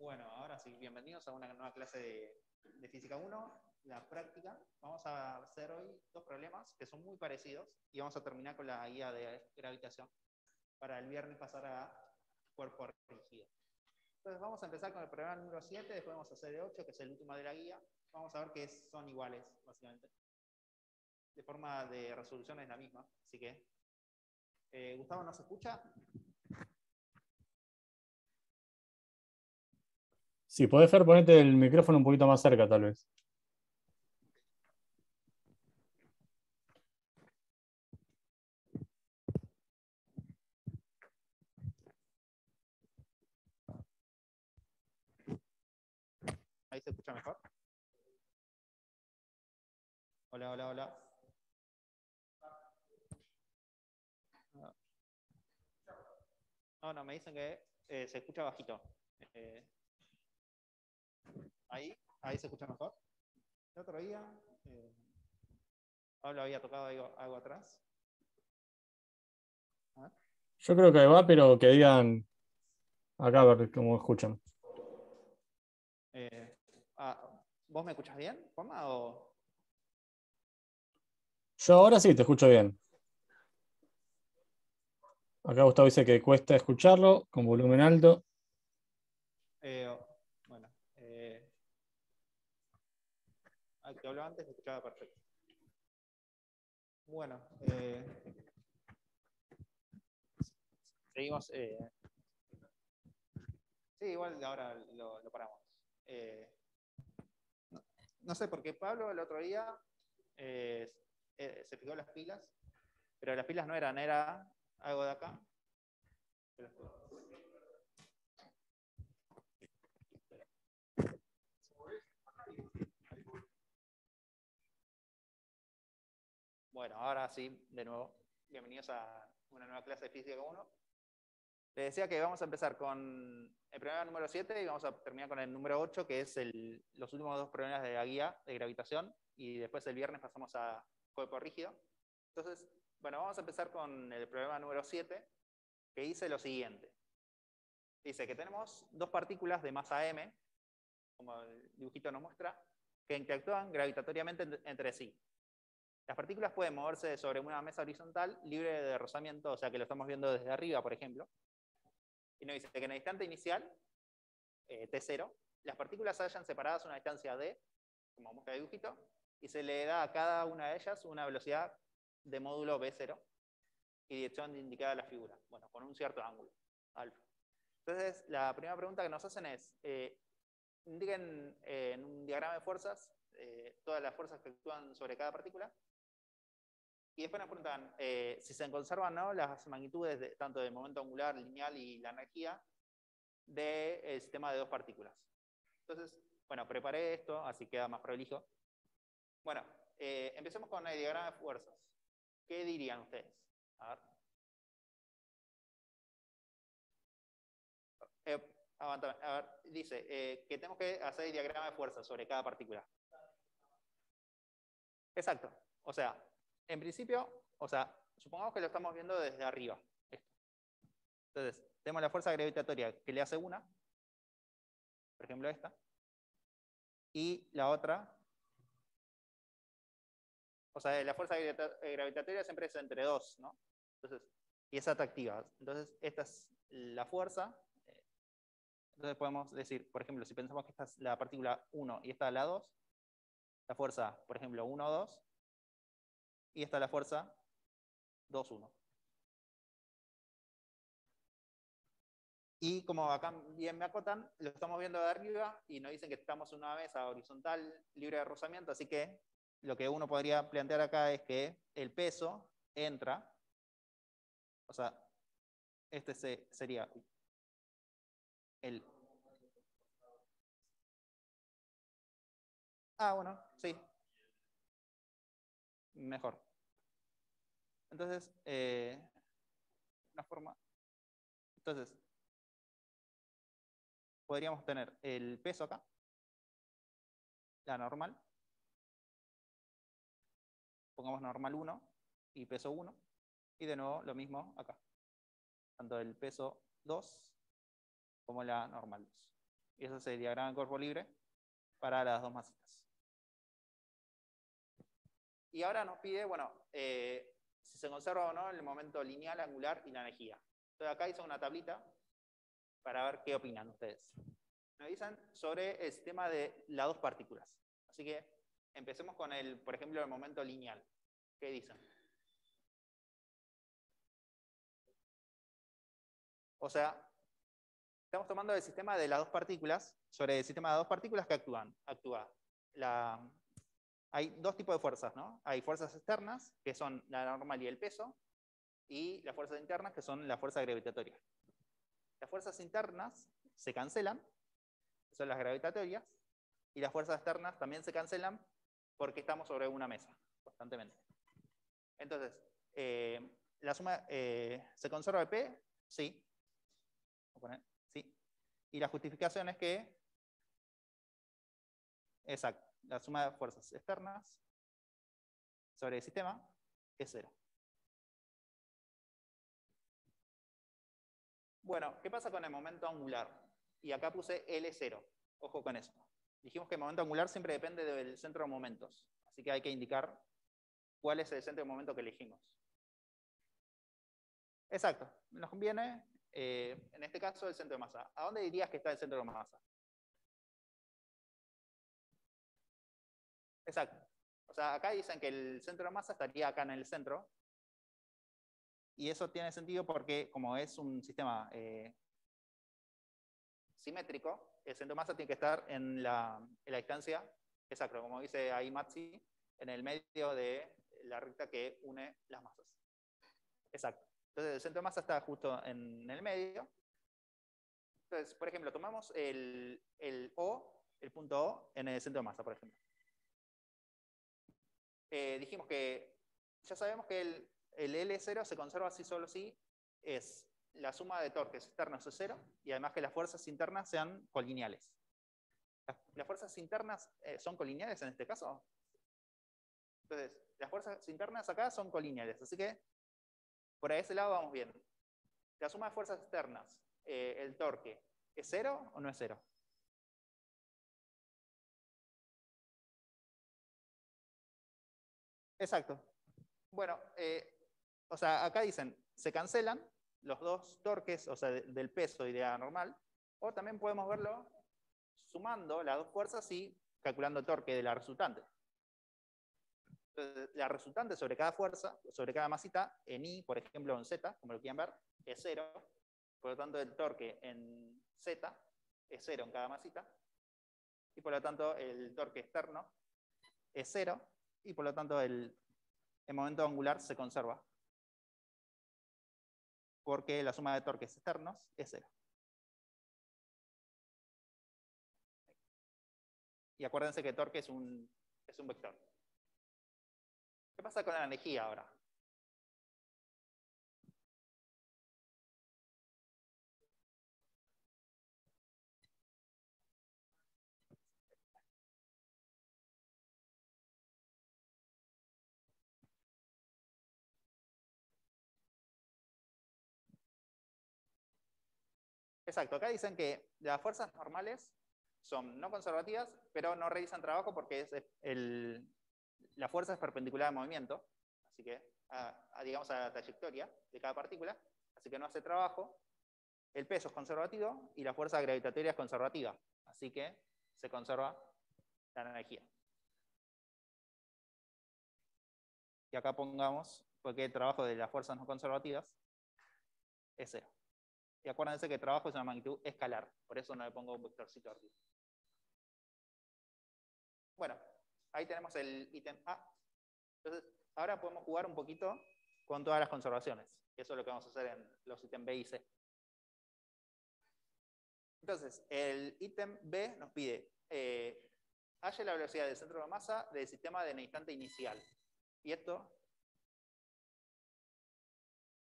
Bueno, ahora sí, bienvenidos a una nueva clase de Física 1, la práctica. Vamos a hacer hoy dos problemas que son muy parecidos y vamos a terminar con la guía de gravitación para el viernes pasar a cuerpo rígido. Entonces vamos a empezar con el problema número 7, después vamos a hacer el 8, que es el último de la guía. Vamos a ver que son iguales, básicamente. De forma de resolución es la misma, así que... Gustavo, ¿nos escucha? Si podés, Fer, ponete el micrófono un poquito más cerca, tal vez. Ahí se escucha mejor. Hola, hola, hola. No, me dicen que se escucha bajito. Ahí se escucha mejor. El otro día, Pablo había tocado algo atrás. Yo creo que va, pero que digan acá a ver cómo escuchan. ¿Vos me escuchás bien, Juanma? O... Yo ahora sí te escucho bien. Acá Gustavo dice que cuesta escucharlo con volumen alto. Bueno, al que hablaba antes me escuchaba perfecto. Bueno, seguimos. Sí, igual ahora lo paramos. No sé, porque Pablo el otro día se fijó las pilas, pero las pilas no eran, era algo de acá. Bueno, ahora sí, de nuevo, bienvenidos a una nueva clase de Física 1. Les decía que vamos a empezar con el problema número 7 y vamos a terminar con el número 8, que es los últimos dos problemas de la guía de gravitación, y después el viernes pasamos a cuerpo rígido. Entonces, bueno, vamos a empezar con el problema número 7, que dice lo siguiente. Dice que tenemos dos partículas de masa m, como el dibujito nos muestra, que interactúan gravitatoriamente entre sí. Las partículas pueden moverse sobre una mesa horizontal libre de rozamiento, o sea que lo estamos viendo desde arriba, por ejemplo. Y nos dice que en el instante inicial, t0, las partículas se hallan separadas a una distancia d, como muestra el dibujito, y se le da a cada una de ellas una velocidad de módulo b0 y dirección indicada a la figura, bueno, con un cierto ángulo, alfa. Entonces, la primera pregunta que nos hacen es, indiquen en un diagrama de fuerzas todas las fuerzas que actúan sobre cada partícula. Y después nos preguntan si se conservan o no las magnitudes tanto del momento angular, lineal y la energía del sistema de dos partículas. Entonces, bueno, preparé esto, así queda más prolijo. Bueno, empecemos con el diagrama de fuerzas. ¿Qué dirían ustedes? A ver. A ver, dice que tenemos que hacer el diagrama de fuerzas sobre cada partícula. Exacto. O sea, en principio, supongamos que lo estamos viendo desde arriba. Esto. Entonces, tenemos la fuerza gravitatoria que le hace una, por ejemplo esta, y la otra, o sea, la fuerza gravitatoria siempre es entre dos, ¿no? Entonces, y es atractiva. Entonces, esta es la fuerza. Entonces podemos decir, por ejemplo, si pensamos que esta es la partícula 1 y esta es la 2, la fuerza, por ejemplo, 1, 2, y esta es la fuerza 2, 1. Y como acá bien me acotan, lo estamos viendo de arriba y nos dicen que estamos en una mesa horizontal libre de rozamiento, así que lo que uno podría plantear acá es que el peso entra, o sea, este sería el... Ah, bueno, sí. Mejor. Entonces, una forma... Entonces, podríamos tener el peso acá, la normal, pongamos normal 1 y peso 1, y de nuevo lo mismo acá, tanto el peso 2 como la normal 2. Y ese es el diagrama de cuerpo libre para las dos masitas. Y ahora nos pide, bueno, si se conserva o no el momento lineal, angular y la energía. Entonces acá hice una tablita para ver qué opinan ustedes. Me dicen sobre el sistema de las dos partículas. Así que empecemos con el, por ejemplo, el momento lineal. ¿Qué dicen? O sea, estamos tomando el sistema de las dos partículas, sobre el sistema de dos partículas que actúa. Hay dos tipos de fuerzas, ¿no? Hay fuerzas externas, que son la normal y el peso, y las fuerzas internas, que son la fuerza gravitatoria. Las fuerzas internas se cancelan, que son las gravitatorias, y las fuerzas externas también se cancelan porque estamos sobre una mesa, constantemente. Entonces, la suma, ¿se conserva el P? Sí. Sí. Y la justificación es que, exacto, la suma de fuerzas externas sobre el sistema es 0. Bueno, ¿qué pasa con el momento angular? Y acá puse L0. Ojo con eso. Dijimos que el momento angular siempre depende del centro de momentos. Así que hay que indicar cuál es el centro de momento que elegimos. Exacto. Nos conviene, en este caso, el centro de masa. ¿A dónde dirías que está el centro de masa? Exacto. O sea, acá dicen que el centro de masa estaría acá en el centro. Y eso tiene sentido porque, como es un sistema simétrico, el centro de masa tiene que estar en la distancia, exacto, como dice ahí Matzi, en el medio de la recta que une las masas. Exacto. Entonces el centro de masa está justo en el medio. Entonces, por ejemplo, tomamos el punto O en el centro de masa, por ejemplo. Dijimos que ya sabemos que el L0 se conserva así solo si es la suma de torques externos es 0 y además que las fuerzas internas sean colineales. ¿Las fuerzas internas son colineales en este caso? Entonces, las fuerzas internas acá son colineales, así que por ese lado vamos bien. La suma de fuerzas externas, el torque, ¿es 0 o no es 0? Exacto. Bueno, o sea, acá dicen, se cancelan los dos torques, o sea, del peso y de la normal, o también podemos verlo sumando las dos fuerzas y calculando el torque de la resultante. Entonces, la resultante sobre cada fuerza, sobre cada masita, en I, por ejemplo, en Z, como lo quieran ver, es 0. Por lo tanto, el torque en Z es 0 en cada masita. Y por lo tanto, el torque externo es 0. Y por lo tanto, el momento angular se conserva. Porque la suma de torques externos es 0. Y acuérdense que torque es un vector. ¿Qué pasa con la energía ahora? Exacto, acá dicen que las fuerzas normales son no conservativas, pero no realizan trabajo porque la fuerza es perpendicular al movimiento, así que digamos a la trayectoria de cada partícula, así que no hace trabajo. El peso es conservativo y la fuerza gravitatoria es conservativa, así que se conserva la energía. Y acá pongamos, porque el trabajo de las fuerzas no conservativas es 0. Y acuérdense que el trabajo es una magnitud escalar, por eso no le pongo un vectorcito arriba. Bueno, ahí tenemos el ítem A. Entonces, ahora podemos jugar un poquito con todas las conservaciones. Eso es lo que vamos a hacer en los ítems B y C. Entonces, el ítem B nos pide halle la velocidad del centro de masa del sistema en el instante inicial. Y esto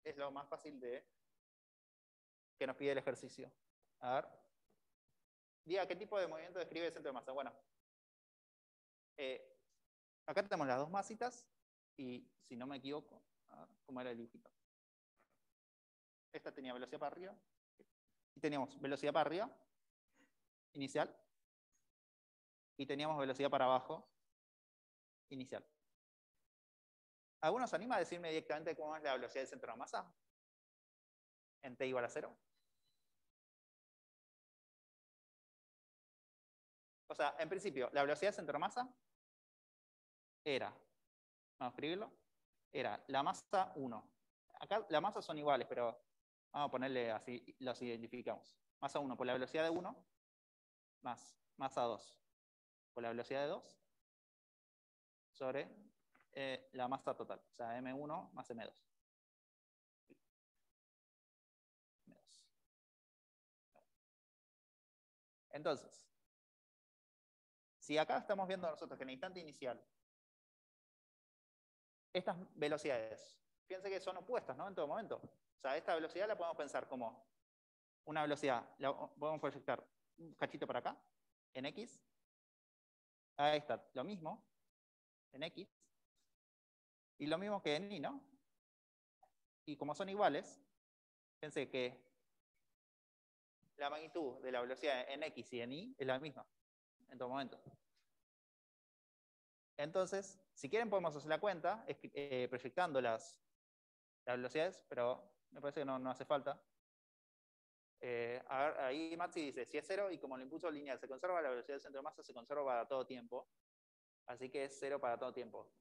es lo más fácil que nos pide el ejercicio. A ver. Diga, ¿qué tipo de movimiento describe el centro de masa? Bueno, acá tenemos las dos masitas y, si no me equivoco, a ver, ¿cómo era el dibujito? Esta tenía velocidad para arriba y teníamos velocidad para arriba inicial y teníamos velocidad para abajo inicial. ¿Alguno se anima a decirme directamente cómo es la velocidad del centro de masa? En t igual a 0. O sea, en principio, la velocidad del centro de masa era, vamos a escribirlo, era la masa 1. Acá las masas son iguales, pero vamos a ponerle así, los identificamos. Masa 1 por la velocidad de 1, más masa 2 por la velocidad de 2, sobre la masa total, o sea, M1 más M2. Entonces, si acá estamos viendo nosotros que en el instante inicial, estas velocidades, fíjense que son opuestas, ¿no? En todo momento. O sea, esta velocidad la podemos pensar como una velocidad, la podemos proyectar un cachito para acá, en X. Ahí está, lo mismo, en X. Y lo mismo que en Y, ¿no? Y como son iguales, fíjense que la magnitud de la velocidad en X y en Y es la misma en todo momento. Entonces, si quieren podemos hacer la cuenta proyectando las velocidades, pero me parece que no hace falta. A ver, ahí Maxi dice, si es 0 y como el impulso lineal se conserva, la velocidad del centro de masa se conserva para todo tiempo. Así que es 0 para todo tiempo.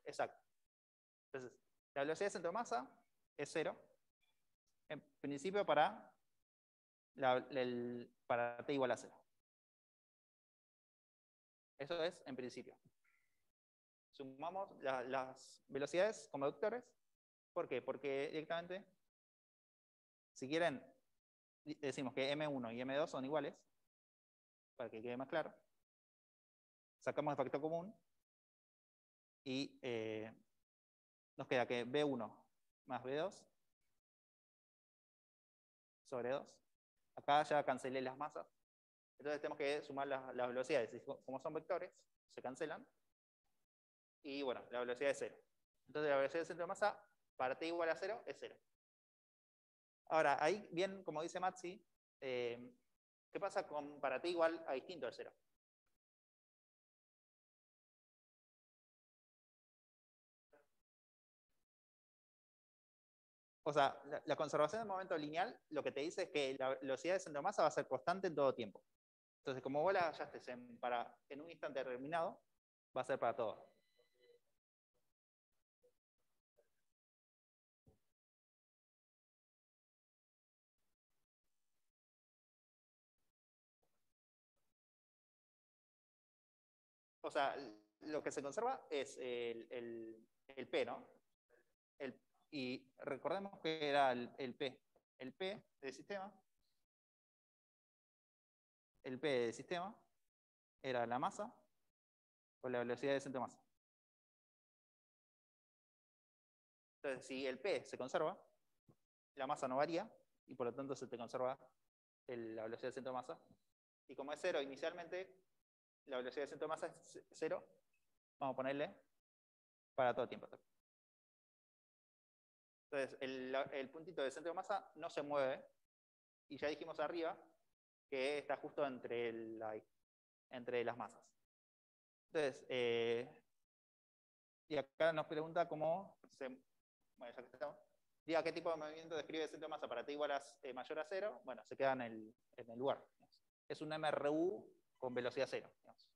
Exacto. Entonces, la velocidad del centro de masa es 0. En principio para t igual a 0. Eso es en principio. Sumamos las velocidades como vectores. ¿Por qué? Porque directamente, si quieren, decimos que M1 y M2 son iguales, para que quede más claro. Sacamos el factor común y nos queda que B1 más B2 sobre 2. Acá ya cancelé las masas. Entonces tenemos que sumar las velocidades. Y como son vectores, se cancelan. Y bueno, la velocidad es 0. Entonces la velocidad del centro de masa para t igual a 0 es 0. Ahora, ahí bien, como dice Maxi, ¿qué pasa con para t igual a distinto de 0? O sea, la conservación del momento lineal lo que te dice es que la velocidad del centro de masa va a ser constante en todo tiempo. Entonces, como vos la hallaste en un instante determinado, va a ser para todo. O sea, lo que se conserva es el P, ¿no? Y recordemos que era el P. El P del sistema. El P del sistema era la masa por la velocidad del centro de masa. Entonces, si el P se conserva, la masa no varía y por lo tanto se te conserva la velocidad del centro de masa. Y como es 0 inicialmente, la velocidad del centro de masa es 0, vamos a ponerle para todo tiempo. Entonces, el puntito del centro de masa no se mueve y ya dijimos arriba que está justo entre las masas. Entonces, y acá nos pregunta cómo se... Bueno, ya que estamos. Diga qué tipo de movimiento describe el centro de masa para t igual a mayor a 0. Bueno, se queda en el lugar. Es un MRU con velocidad 0. Digamos.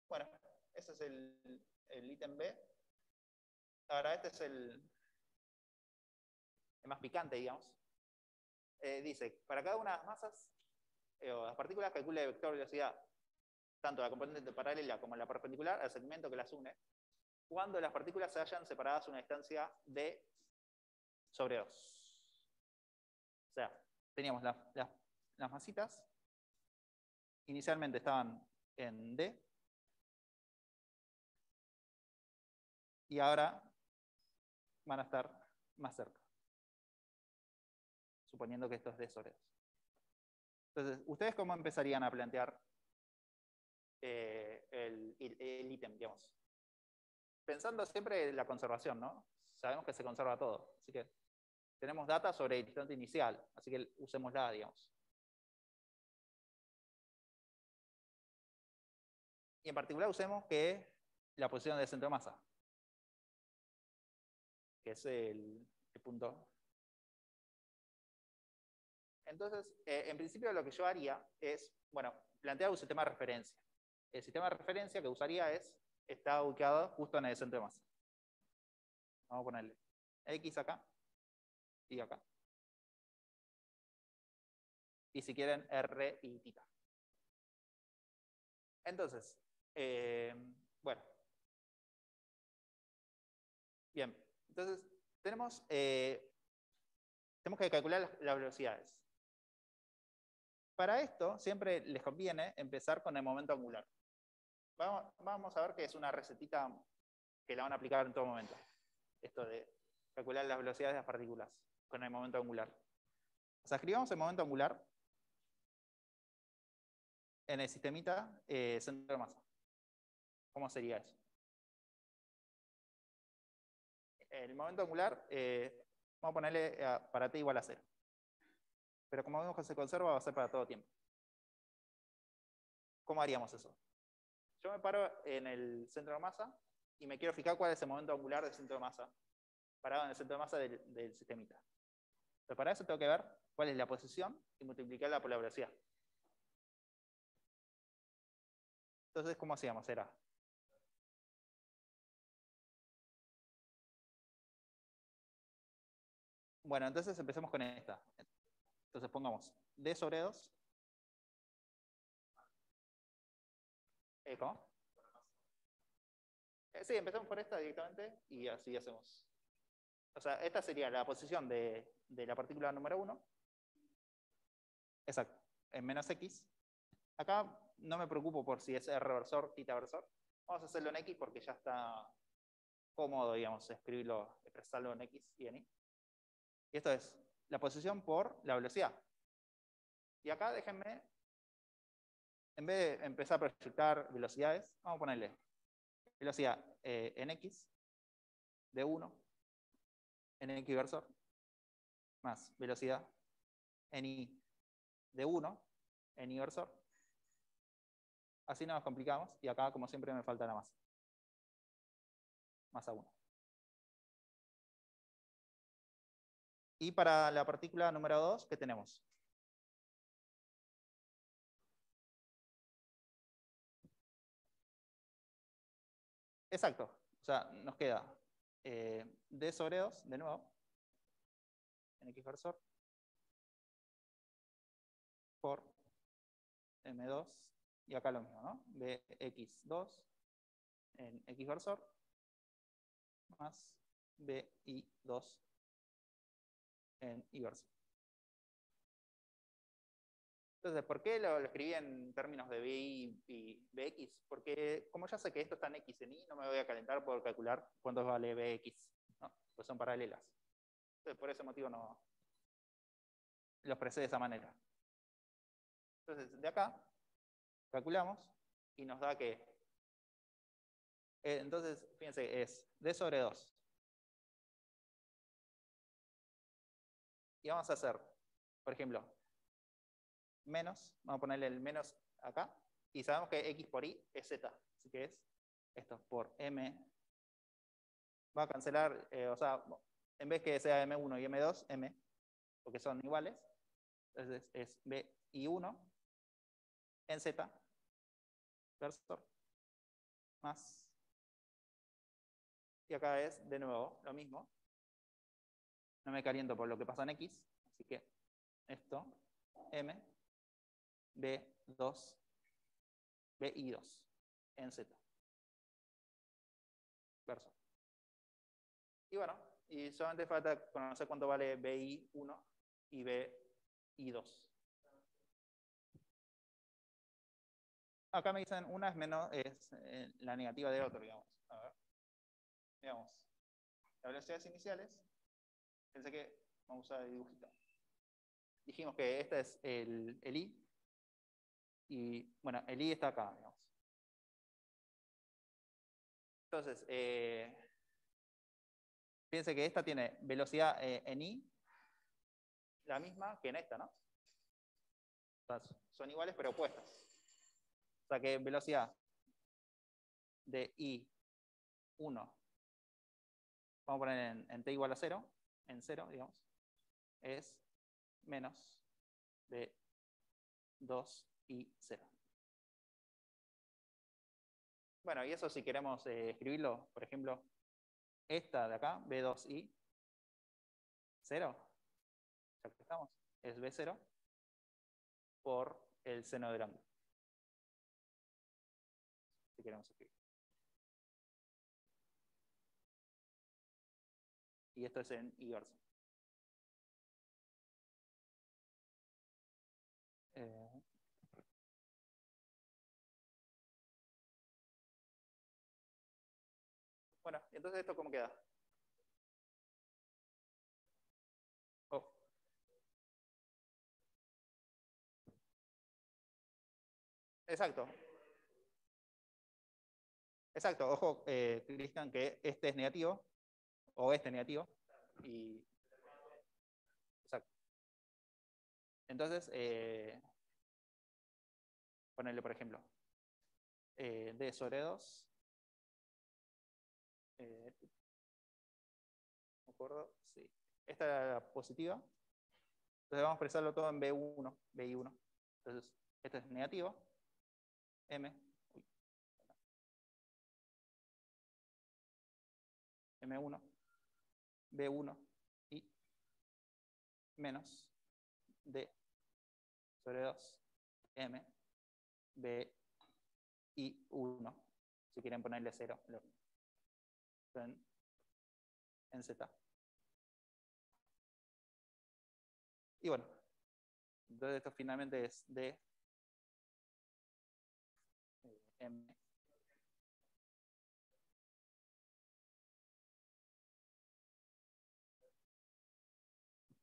Bueno, ese es el ítem B. Ahora este es el más picante, digamos. Dice, para cada una de las masas o las partículas calcula el vector de velocidad tanto la componente paralela como la perpendicular al segmento que las une, cuando las partículas se hayan separadas a una distancia de sobre 2. O sea, teníamos las masitas, inicialmente estaban en D, y ahora van a estar más cerca, suponiendo que esto es D sobre 2. Entonces, ¿ustedes cómo empezarían a plantear el ítem, digamos? Pensando siempre en la conservación, ¿no? Sabemos que se conserva todo, así que tenemos data sobre el instante inicial, así que usémosla, digamos. Y en particular usemos que la posición del centro de masa, que es el punto. Entonces, en principio lo que yo haría es, bueno, plantear un sistema de referencia. El sistema de referencia que usaría está ubicado justo en el centro de masa. Vamos a ponerle X acá y acá. Y si quieren, R y θ. Entonces, bueno. Bien, entonces tenemos que calcular las velocidades. Para esto, siempre les conviene empezar con el momento angular. Vamos a ver que es una recetita que la van a aplicar en todo momento. Esto de calcular las velocidades de las partículas con el momento angular. O sea, escribamos el momento angular en el sistemita centro de masa. ¿Cómo sería eso? El momento angular, vamos a ponerle para t igual a 0. Pero como vemos que se conserva, va a ser para todo tiempo. ¿Cómo haríamos eso? Yo me paro en el centro de masa y me quiero fijar cuál es el momento angular del centro de masa, parado en el centro de masa del sistemita. Pero para eso tengo que ver cuál es la posición y multiplicarla por la velocidad. Entonces, ¿cómo hacíamos? Era bueno, entonces empecemos con esta. Entonces pongamos d sobre 2. ¿Cómo? Sí, empezamos por esta directamente y así hacemos. O sea, esta sería la posición de la partícula número 1. Exacto, en menos x. Acá no me preocupo por si es r versor, θ versor. Vamos a hacerlo en x porque ya está cómodo, digamos, escribirlo, expresarlo en x y en y. Y esto es la posición por la velocidad. Y acá déjenme, en vez de empezar a proyectar velocidades, vamos a ponerle velocidad en x de 1 en x versor más velocidad en y de 1 en y versor. Así no nos complicamos y acá, como siempre, me falta la masa. Masa 1. Y para la partícula número 2, ¿qué tenemos? Exacto. O sea, nos queda d sobre 2, de nuevo, en x versor, por m2, y acá lo mismo, ¿no? bx2 en x versor, más bi2 en y versor. Entonces, ¿por qué lo escribí en términos de BI y BX? Porque como ya sé que esto está en X en Y, no me voy a calentar por calcular cuánto vale BX, ¿no? Pues son paralelas. Entonces, por ese motivo no lo expresé de esa manera. Entonces, de acá, calculamos y nos da que... entonces, fíjense, es D sobre 2. Y vamos a hacer, por ejemplo, menos, vamos a ponerle el menos acá, y sabemos que X por Y es Z, así que es esto por M. Va a cancelar, o sea, en vez que sea M1 y M2, M, porque son iguales, entonces es B y 1 en Z, versor, más, y acá es de nuevo lo mismo, no me caliento por lo que pasa en X, así que esto, M, B2, B y 2 en Z, versor. Y bueno, y solamente falta conocer cuánto vale BI1 y BI2. Acá me dicen una es menos, es la negativa de otro, digamos. A ver. Digamos, las velocidades iniciales, pensé que vamos a usar el dibujito. Dijimos que este es el I, y bueno, el I está acá, digamos. Entonces, fíjense que esta tiene velocidad en I la misma que en esta, ¿no? O sea, son iguales pero opuestas. O sea que velocidad de I1, vamos a poner en t igual a 0, en 0, digamos, es menos de 2I0. Bueno, y eso si queremos escribirlo, por ejemplo, esta de acá, B2I, 0, ya que estamos, es B0 por el seno del ángulo. Si queremos escribir. Y esto es en inverso. Bueno, entonces esto ¿cómo queda? Oh. Exacto. Exacto, ojo, Cristian, que este es negativo, o este es negativo, y... Exacto. Entonces, ponerle, por ejemplo, d sobre 2, ¿me acuerdo? Sí. Esta era la positiva, entonces vamos a expresarlo todo en B1, BI1. Entonces, esto es negativo, M, M1, B1 y menos D sobre 2, M, B y 1. Si quieren ponerle 0, en Z. Y bueno, entonces esto finalmente es D M.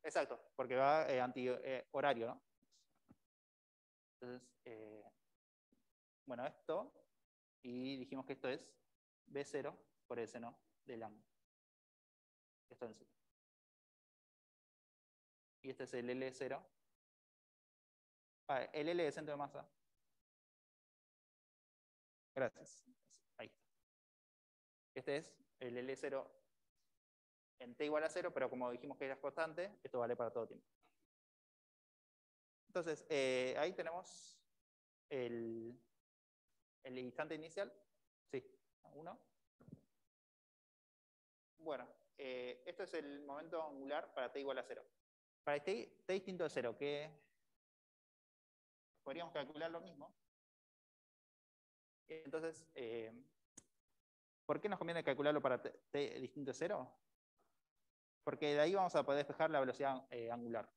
Exacto, porque va anti-horario, ¿no? Entonces, bueno, esto, y dijimos que esto es B0 por el seno del ángulo. Esto en sí. Y este es el L0. El L de centro de masa. Gracias. Ahí está. Este es el L0 en t igual a 0, pero como dijimos que era constante, esto vale para todo tiempo. Entonces, ahí tenemos el instante inicial. Sí, 1. Bueno, esto es el momento angular para t igual a 0. Para t distinto de 0, ¿qué? Podríamos calcular lo mismo. Entonces, ¿por qué nos conviene calcularlo para t distinto de 0? Porque de ahí vamos a poder despejar la velocidad angular.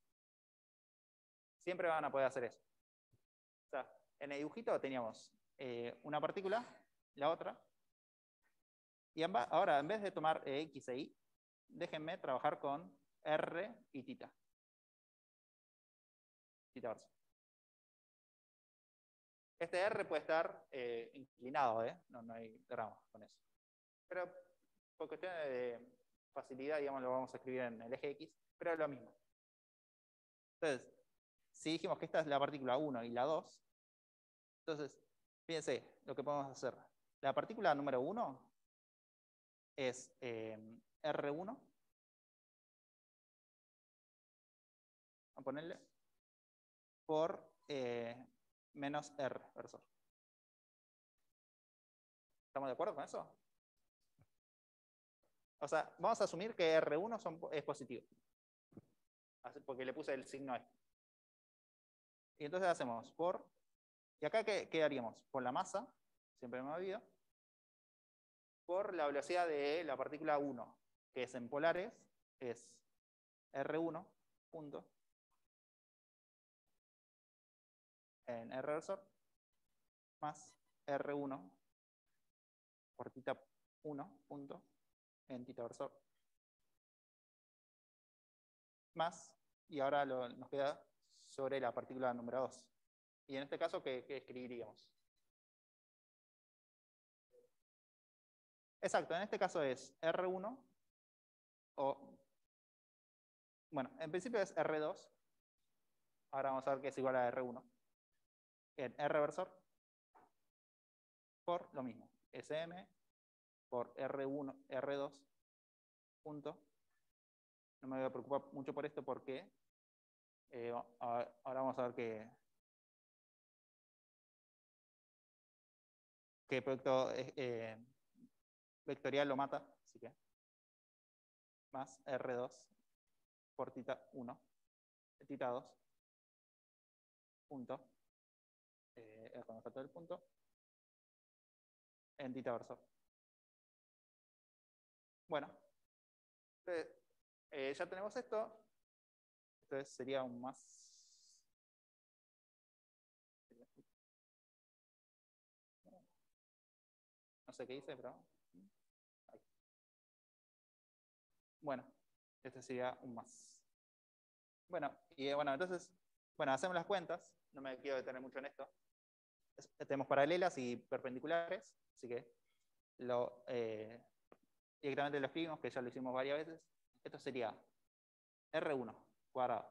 Siempre van a poder hacer eso. O sea, en el dibujito teníamos una partícula, la otra, y ahora en vez de tomar x e y, déjenme trabajar con r y tita. Tita verso. Este r puede estar inclinado, no hay drama con eso. Pero por cuestiones de facilidad, digamos, lo vamos a escribir en el eje x, pero es lo mismo. Entonces, si dijimos que esta es la partícula 1 y la 2, entonces, fíjense lo que podemos hacer. La partícula número 1 es R1, a ponerle, por menos R, versor. ¿Estamos de acuerdo con eso? O sea, vamos a asumir que R1 es positivo, porque le puse el signo este. Y entonces hacemos por, y acá ¿qué haríamos? Por la masa, siempre me olvido, por la velocidad de la partícula 1, que es en polares, es R1 punto en R versor más R1 por tita 1 punto en tita versor más, y ahora nos queda sobre la partícula número 2. Y en este caso, ¿qué escribiríamos? Exacto, en este caso es R1 o bueno, en principio es R2. Ahora vamos a ver que es igual a R1. En R reversor por lo mismo. SM por R1, R2 punto. No me voy a preocupar mucho por esto porque ahora vamos a ver qué producto vectorial lo mata. Así que más R2 por tita 1, tita 2 punto. Cuando falta el punto. En tita versor. Bueno, entonces, ya tenemos esto. Entonces sería un más. No sé qué dice, pero. Ahí. Bueno, este sería un más. Bueno, y bueno, entonces, bueno, hacemos las cuentas. No me quiero detener mucho en esto. Tenemos paralelas y perpendiculares, así que directamente lo escribimos, que ya lo hicimos varias veces. Esto sería R1 cuadrado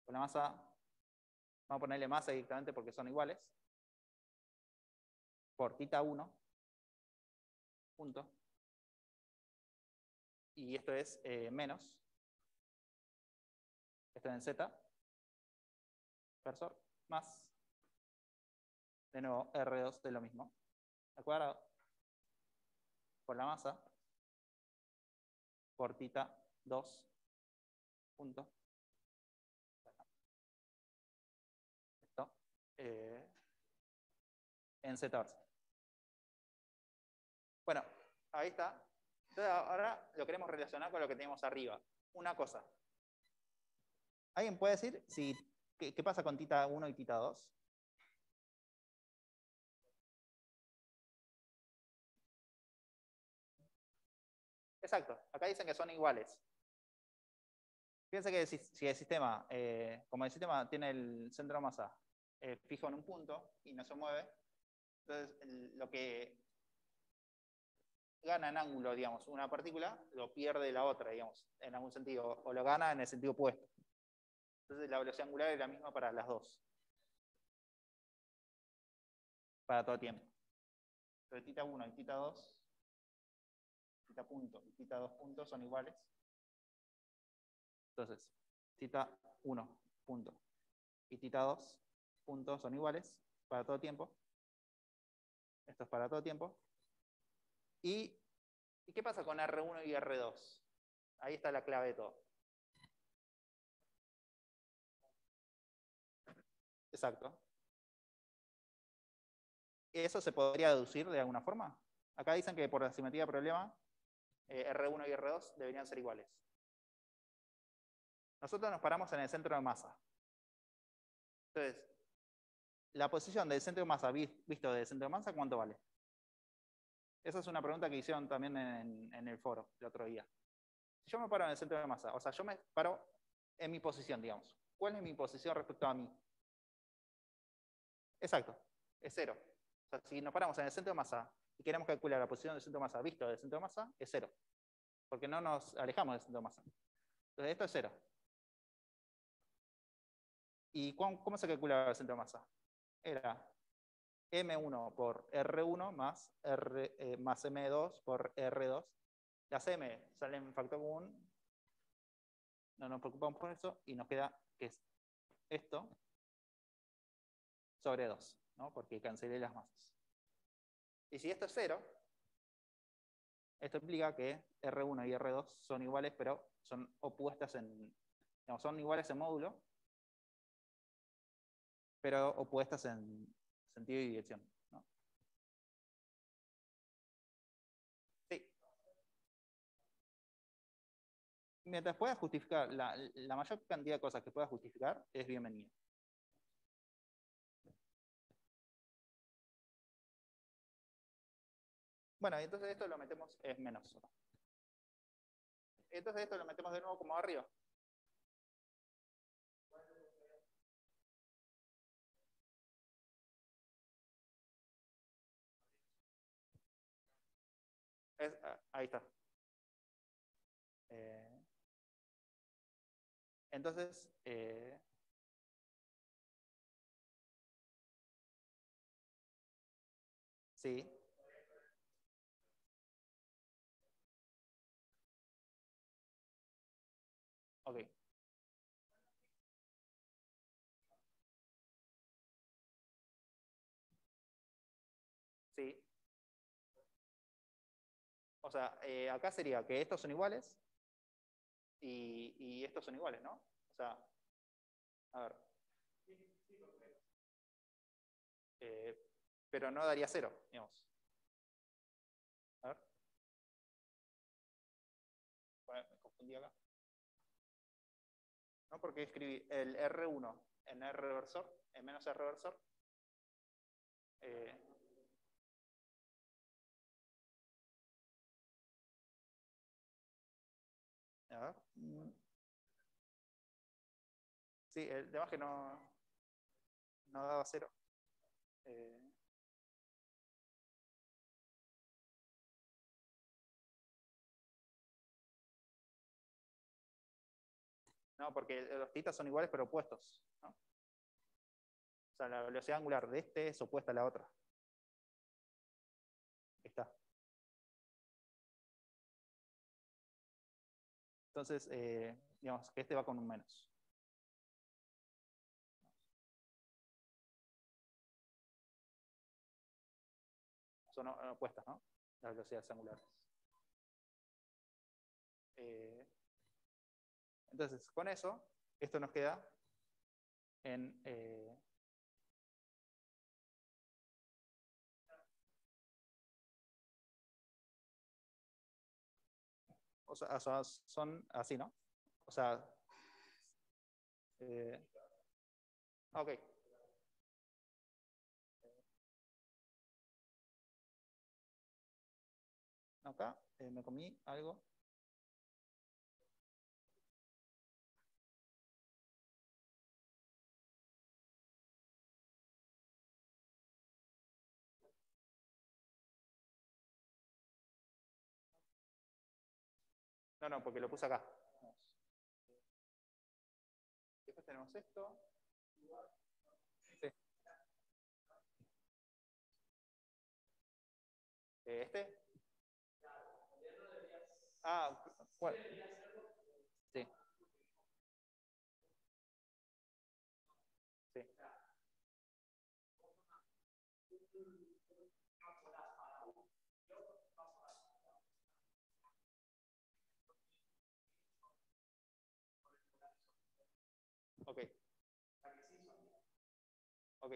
con la masa, vamos a ponerle masa directamente porque son iguales, por tita 1 punto, y esto es menos, esto es en Z, versor, más, de nuevo, R2 de lo mismo, al cuadrado, por la masa, por tita 2 punto, esto, en Z versor. Bueno, ahí está. Entonces ahora lo queremos relacionar con lo que tenemos arriba. Una cosa. ¿Alguien puede decir qué pasa con tita 1 y tita 2? Exacto. Acá dicen que son iguales. Fíjense que si el sistema, como el sistema tiene el centro de masa fijo en un punto y no se mueve, entonces lo que gana en ángulo, digamos, una partícula, lo pierde la otra, digamos, en algún sentido, o lo gana en el sentido opuesto. Entonces la velocidad angular es la misma para las dos. Para todo tiempo. Entonces tita 1 y tita 2, tita punto y tita 2 puntos son iguales. Entonces, tita 1 punto y tita 2 puntos son iguales para todo tiempo. Esto es para todo tiempo. ¿Y qué pasa con R1 y R2? Ahí está la clave de todo. Exacto. ¿Eso se podría deducir de alguna forma? Acá dicen que por la simetría de problema, R1 y R2 deberían ser iguales. Nosotros nos paramos en el centro de masa. Entonces, la posición del centro de masa visto del centro de masa, ¿cuánto vale? Esa es una pregunta que hicieron también en el foro el otro día. Si yo me paro en el centro de masa, o sea, yo me paro en mi posición, digamos. ¿Cuál es mi posición respecto a mí? Exacto, es 0. O sea, si nos paramos en el centro de masa y queremos calcular la posición del centro de masa visto del centro de masa, es 0. Porque no nos alejamos del centro de masa. Entonces, esto es 0. ¿Y cómo se calcula el centro de masa? Era M1 por R1 más M2 por R2. Las M salen en factor común, no nos preocupamos por eso, y nos queda que es esto sobre 2, ¿no? Porque cancelé las masas. Y si esto es 0, esto implica que R1 y R2 son iguales, pero son opuestas digamos, son iguales en módulo, pero opuestas en sentido y dirección, ¿no? Sí. Mientras puedas justificar, la mayor cantidad de cosas que puedas justificar es bienvenida. Bueno, entonces esto lo metemos, es menos. Entonces esto lo metemos de nuevo como arriba. Ahí está. Entonces, sí, ok, sí. O sea, acá sería que estos son iguales y estos son iguales, ¿no? O sea, a ver, eh, pero no daría cero, digamos. A ver, me confundí acá. ¿No? Porque escribí el R1 en R reversor, en menos R reversor. Eh, a ver. Sí, el tema es que no daba cero. Eh, no, porque los titas son iguales pero opuestos, ¿no? O sea, la velocidad angular de este es opuesta a la otra. Está. Entonces, digamos que este va con un menos. Son opuestas, ¿no? Las velocidades angulares. Eh, entonces, con eso, esto nos queda en o sea, son así, ¿no? O sea, eh, ok. Acá me comí algo. No, no, porque lo puse acá. Después tenemos esto. Sí. Este. Ah, ¿cuál? Sí, sí. Ok, ok.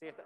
Sí, está.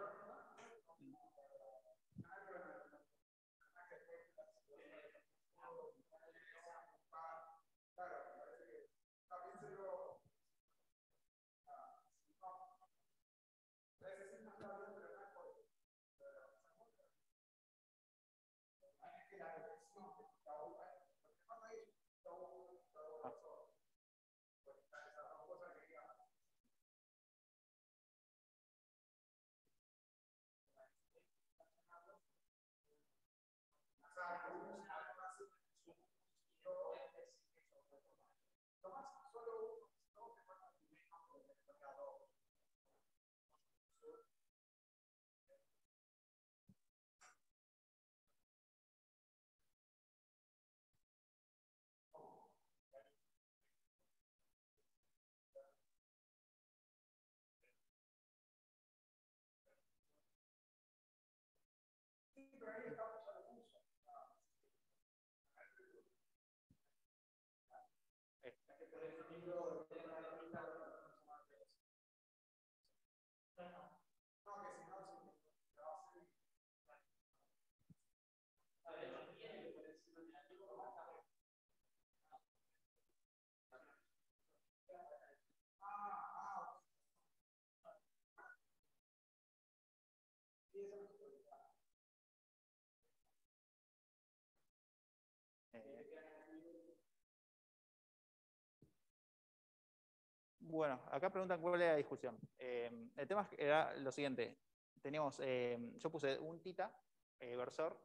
Bueno, acá preguntan cuál era la discusión. El tema era lo siguiente. Teníamos, yo puse un tita, versor.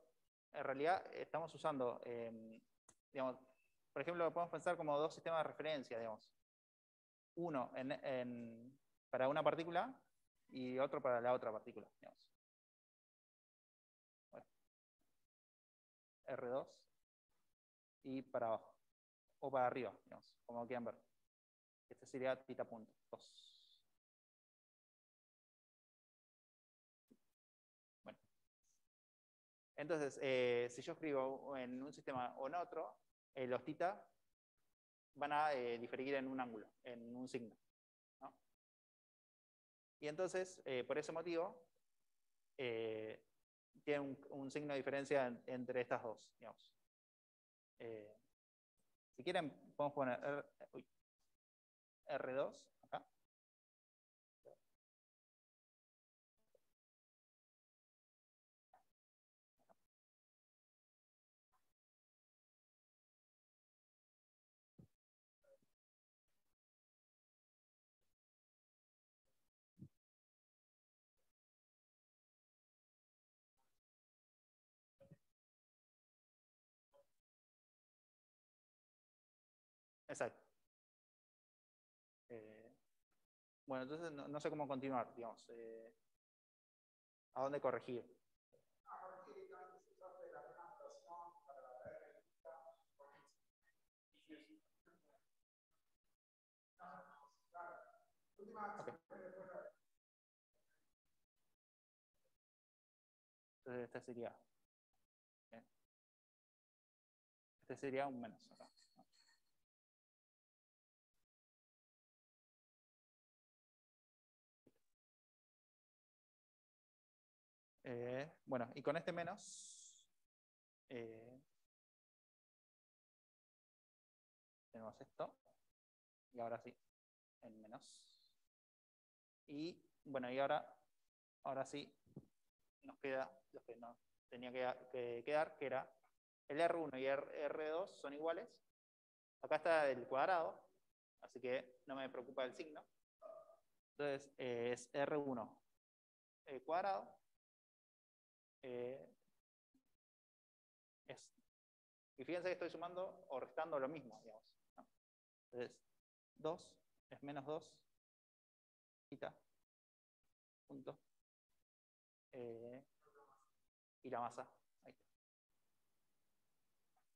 En realidad estamos usando, digamos, por ejemplo, lo podemos pensar como dos sistemas de referencia, digamos. Uno para una partícula y otro para la otra partícula, digamos. Bueno, R2 y para abajo. O para arriba, digamos, como quieran ver. Este sería tita punto 2. Bueno. Entonces, si yo escribo en un sistema o en otro, los tita van a diferir en un ángulo, en un signo, ¿no? Y entonces, por ese motivo, tiene un signo de diferencia entre estas dos, digamos. Si quieren, podemos poner R2 acá. Exacto. Bueno, entonces no sé cómo continuar, digamos. ¿A dónde corregir? Okay. Entonces este sería. Bien. Este sería un menos acá. Bueno, y con este menos tenemos esto. Y ahora sí, en menos. Y bueno, y ahora sí nos queda lo que nos tenía que quedar, que era el R1 y R2 son iguales. Acá está el cuadrado, así que no me preocupa el signo. Entonces es R1 cuadrado. Y fíjense que estoy sumando o restando lo mismo, digamos, ¿no? Entonces, 2 es menos 2, quita, punto, y la masa. Ahí está.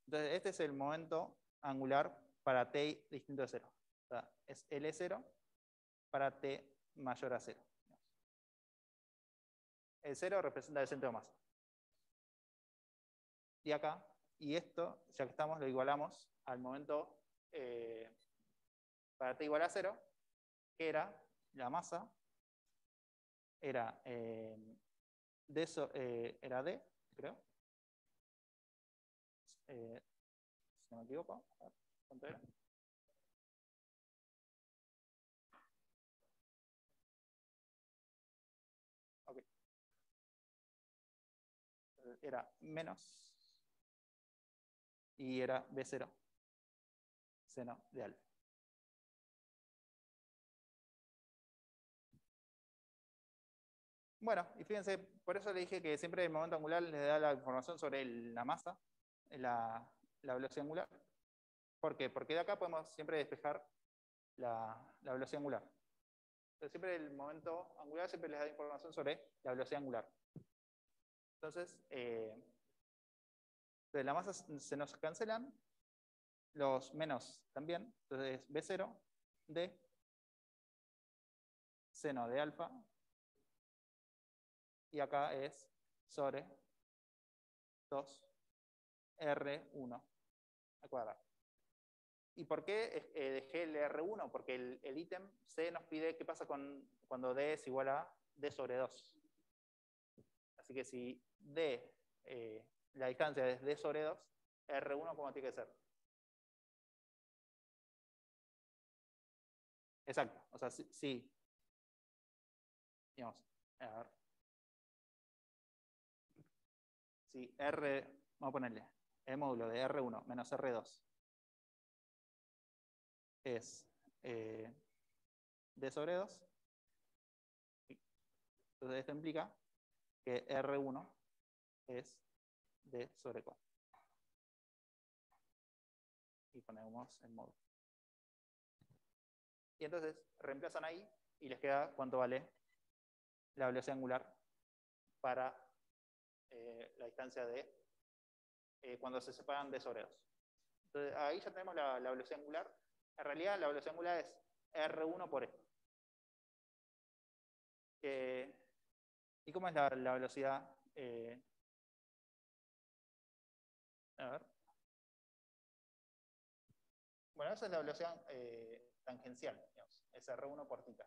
Entonces, este es el momento angular para t distinto de 0. O sea, es L0 para t mayor a 0. El 0 representa el centro de masa. Y acá, y esto, ya que estamos, lo igualamos al momento para t igual a 0, que era la masa, era era D, creo. Si no me equivoco, a ver, ¿cuánto era? Okay. Era menos y era B0 seno de alfa. Bueno, y fíjense, por eso le dije que siempre el momento angular les da la información sobre la masa, la velocidad angular. ¿Por qué? Porque de acá podemos siempre despejar la velocidad angular. Entonces siempre el momento angular siempre les da información sobre la velocidad angular. Entonces, la masa se nos cancelan, los menos también, entonces B0 de seno de alfa, y acá es sobre 2R1 al cuadrado. ¿Y por qué dejé el R1? Porque el ítem C nos pide qué pasa cuando D es igual a D sobre 2. Así que si D, la distancia es D sobre 2, R1 ¿cómo tiene que ser? Exacto. O sea, sí. Digamos, a ver. Si R, vamos a ponerle el módulo de R1 menos R2 es D sobre 2. Entonces esto implica que R1 es D sobre 4. Y ponemos el módulo. Y entonces reemplazan ahí y les queda cuánto vale la velocidad angular para la distancia de cuando se separan D sobre 2. Entonces ahí ya tenemos la velocidad angular. En realidad la velocidad angular es R1 por E. ¿Y cómo es la velocidad? A ver. Bueno, esa es la velocidad tangencial, digamos. Es R1 por θ.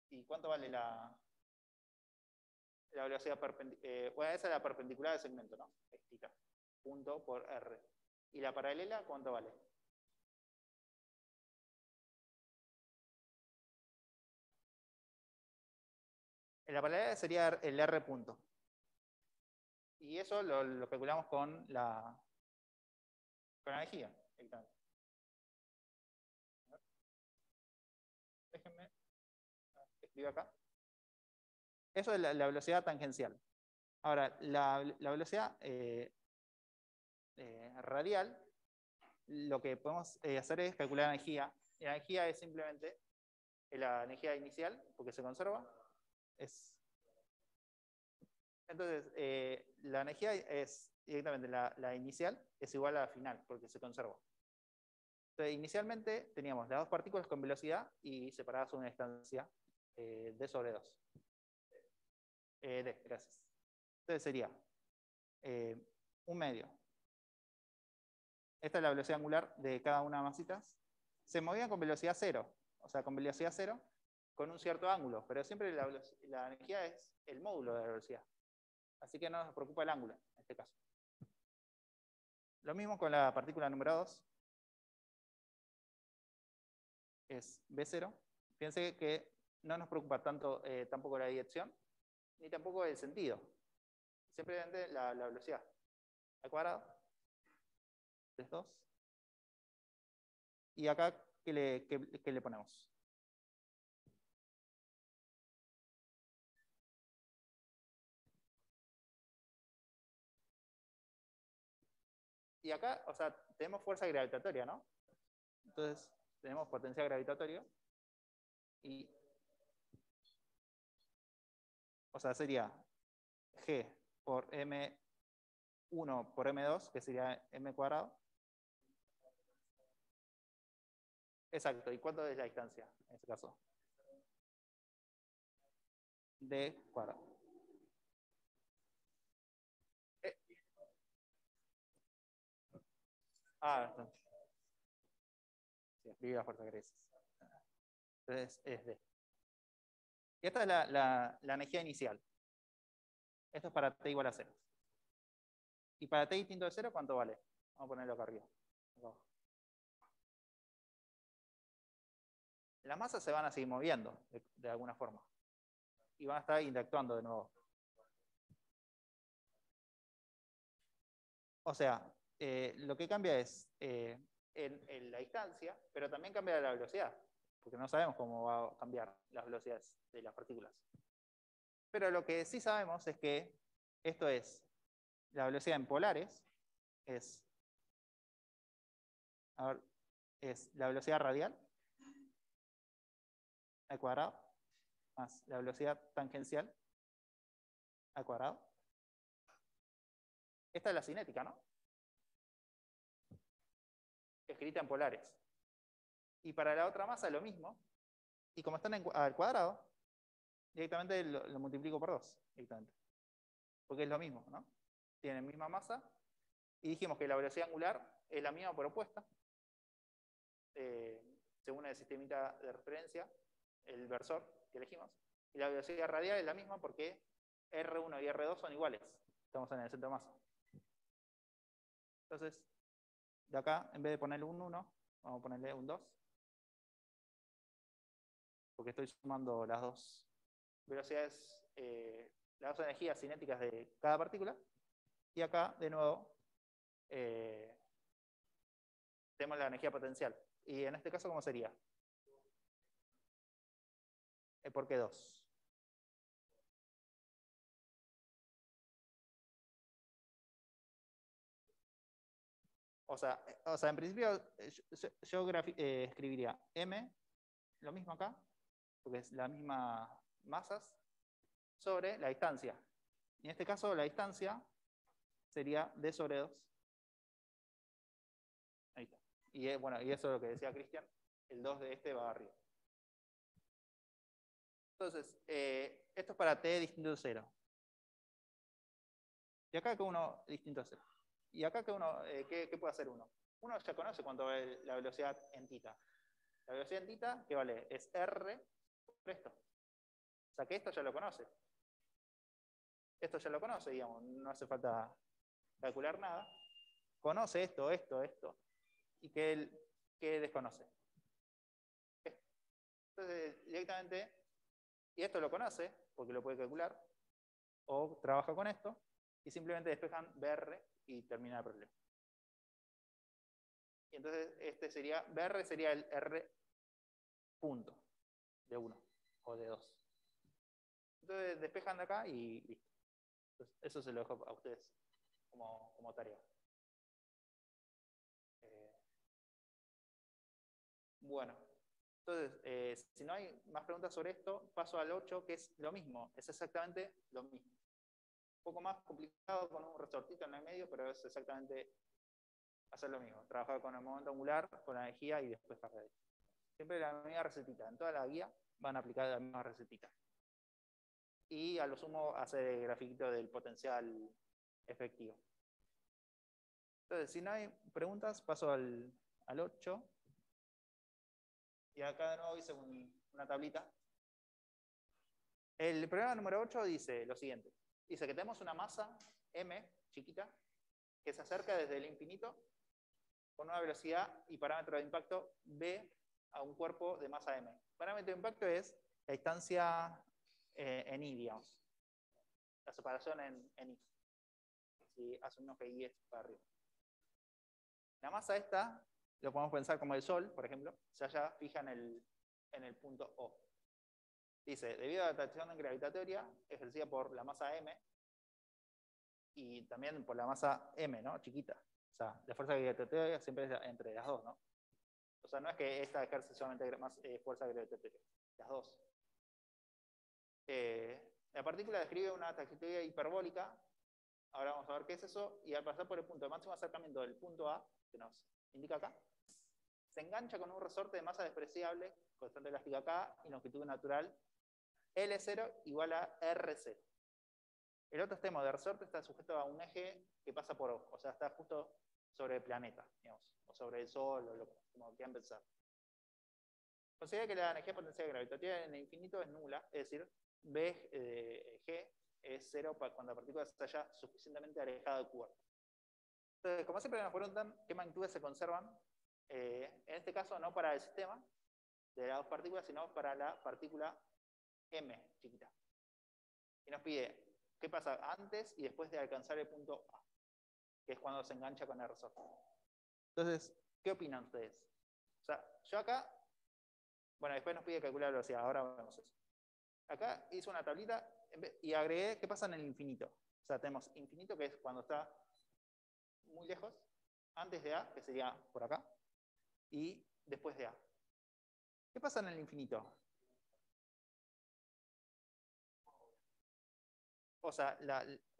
¿Y cuánto vale la velocidad perpendicular? Bueno, esa es la perpendicular del segmento, ¿no? Es θ. Punto por R. ¿Y la paralela cuánto vale? La paralela sería el R punto. Y eso lo calculamos con la energía. Déjenme escribir acá. Eso es la velocidad tangencial. Ahora, la velocidad radial, lo que podemos hacer es calcular la energía. Y la energía es simplemente la energía inicial, porque se conserva. Entonces, la energía es directamente la inicial, es igual a la final, porque se conserva. Entonces, inicialmente teníamos las dos partículas con velocidad y separadas a una distancia d sobre 2. D, gracias. Entonces sería un medio. Esta es la velocidad angular de cada una de las masitas. Se movían con velocidad cero, o sea, con velocidad cero, con un cierto ángulo, pero siempre la energía es el módulo de la velocidad. Así que no nos preocupa el ángulo, en este caso. Lo mismo con la partícula número 2. Es B0. Fíjense que no nos preocupa tanto tampoco la dirección, ni tampoco el sentido. Simplemente la velocidad. Al cuadrado. Es 2. Y acá, ¿qué le ponemos? Y acá, o sea, tenemos fuerza gravitatoria, ¿no? Entonces, tenemos potencial gravitatorio. Y, o sea, sería G por M1 por M2, que sería M cuadrado. Exacto. ¿Y cuánto es la distancia en este caso? D cuadrado. No. Sí, escribí la fuerza Gauss. Entonces es D. Y esta es la energía inicial. Esto es para T igual a 0. Y para T distinto de 0, ¿cuánto vale? Vamos a ponerlo acá arriba. Las masas se van a seguir moviendo de alguna forma. Y van a estar interactuando de nuevo. O sea, lo que cambia es en la distancia, pero también cambia la velocidad, porque no sabemos cómo va a cambiar las velocidades de las partículas. Pero lo que sí sabemos es que esto es la velocidad en polares, es la velocidad radial al cuadrado, más la velocidad tangencial al cuadrado. Esta es la cinética, ¿no? Escrita en polares. Y para la otra masa lo mismo. Y como están al cuadrado, directamente lo multiplico por 2. Directamente. Porque es lo mismo, ¿no? Tienen misma masa. Y dijimos que la velocidad angular es la misma por opuesta. Según el sistemita de referencia, el versor que elegimos. Y la velocidad radial es la misma porque R1 y R2 son iguales. Estamos en el centro de masa. Entonces, de acá, en vez de ponerle un 1, vamos a ponerle un 2. Porque estoy sumando las dos velocidades, las dos energías cinéticas de cada partícula. Y acá, de nuevo, tenemos la energía potencial. Y en este caso, ¿cómo sería? ¿Por qué 2? O sea, en principio yo escribiría M, lo mismo acá, porque es la misma masas, sobre la distancia. Y en este caso la distancia sería D sobre 2. Ahí está. Y bueno, y eso es lo que decía Cristian, el 2 de este va arriba. Entonces, esto es para T distinto de 0. Y acá que 1 distinto a 0. Y acá que uno, ¿qué puede hacer uno? Uno ya conoce cuánto vale la velocidad en tita. La velocidad en tita, ¿qué vale? Es R por esto. O sea que esto ya lo conoce. Esto ya lo conoce, digamos, no hace falta calcular nada. Conoce esto, y que desconoce. Entonces, directamente, y esto lo conoce, porque lo puede calcular, o trabaja con esto, y simplemente despejan BR y termina el problema. Y entonces, BR sería el R punto de 1 o de 2. Entonces, despejan de acá y listo. Entonces, eso se lo dejo a ustedes como tarea. Bueno, entonces, si no hay más preguntas sobre esto, paso al 8, que es lo mismo, es exactamente lo mismo. Un poco más complicado con un resortito en el medio, pero es exactamente hacer lo mismo. Trabajar con el momento angular, con la energía y después cargar. Siempre la misma recetita. En toda la guía van a aplicar la misma recetita. Y a lo sumo hacer el grafiquito del potencial efectivo. Entonces, si no hay preguntas, paso al 8. Y acá de nuevo hice una tablita. El problema número 8 dice lo siguiente. Dice que tenemos una masa M, chiquita, que se acerca desde el infinito con una velocidad y parámetro de impacto B a un cuerpo de masa M. Parámetro de impacto es la distancia en I, digamos. La separación en I. Si asumimos que I es para arriba. La masa esta, lo podemos pensar como el Sol, por ejemplo, se halla fija en el punto O. Dice, debido a la atracción gravitatoria ejercida por la masa M y también por la masa M, ¿no? Chiquita. O sea, la fuerza gravitatoria siempre es entre las dos, ¿no? O sea, no es que esta ejerce solamente más fuerza gravitatoria, las dos. La partícula describe una trayectoria hiperbólica. Ahora vamos a ver qué es eso. Y al pasar por el punto de máximo acercamiento del punto A, que nos indica acá, se engancha con un resorte de masa despreciable, constante elástica K y longitud natural L0 igual a R0. El otro extremo de resorte está sujeto a un eje que pasa por O, o sea, está justo sobre el planeta, digamos, o sobre el Sol, o como quieran pensar. Considera que la energía potencial gravitatoria en el infinito es nula, es decir, G es 0 cuando la partícula se halla suficientemente alejada del cuerpo. Entonces, como siempre nos preguntan qué magnitudes se conservan, en este caso no para el sistema de las dos partículas, sino para la partícula M chiquita. Y nos pide qué pasa antes y después de alcanzar el punto A, que es cuando se engancha con el resorte. Entonces, ¿qué opinan ustedes? O sea, yo acá, bueno, después nos pide calcular la velocidad, ahora vemos eso. Acá hice una tablita y agregué qué pasa en el infinito. O sea, tenemos infinito, que es cuando está muy lejos, antes de A, que sería por acá, y después de A. ¿Qué pasa en el infinito? O sea,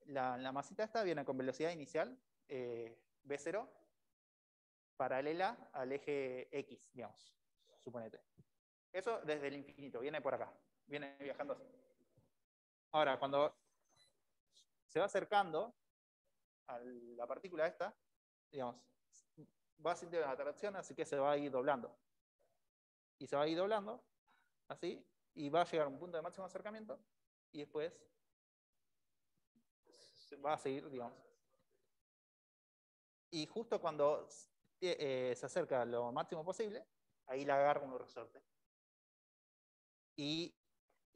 la masita esta viene con velocidad inicial, V0, paralela al eje X, digamos, suponete. Eso desde el infinito, viene por acá, viene viajando así. Ahora, cuando se va acercando a la partícula esta, digamos, va a sentir una atracción, así que se va a ir doblando. Y se va a ir doblando, así, y va a llegar a un punto de máximo acercamiento, y después va a seguir, digamos. Y justo cuando se acerca lo máximo posible, ahí la agarra un resorte. Y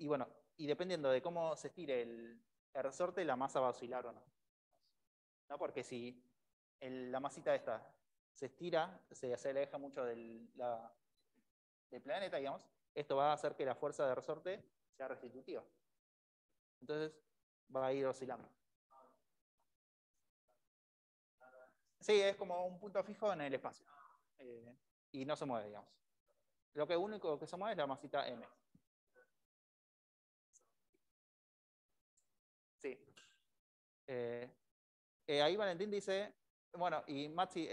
bueno, y dependiendo de cómo se estire el resorte, la masa va a oscilar o no. ¿No? Porque si la masita esta se estira, se aleja mucho del planeta, digamos, esto va a hacer que la fuerza de resorte sea restitutiva. Entonces va a ir oscilando. Sí, es como un punto fijo en el espacio. Y no se mueve, digamos. Lo que único que se mueve es la masita M. Sí. Ahí Valentín dice, bueno, y Maxi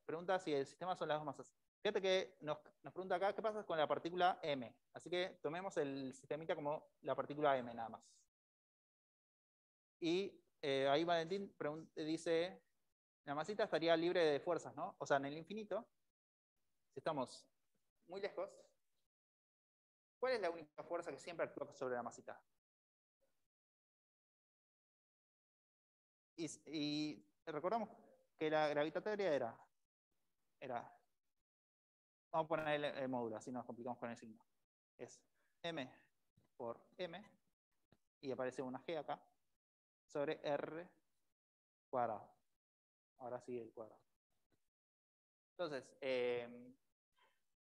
pregunta si el sistema son las dos masas. Fíjate que nos pregunta acá qué pasa con la partícula M. Así que tomemos el sistemita como la partícula M nada más. Y ahí Valentín dice, la masita estaría libre de fuerzas, ¿no? O sea, en el infinito, si estamos muy lejos, ¿cuál es la única fuerza que siempre actúa sobre la masita? Y recordamos que la gravitatoria era, vamos a poner el módulo, así nos complicamos con el signo. Es M por M, y aparece una G acá, sobre R cuadrado. Ahora sí el cuadrado. Entonces,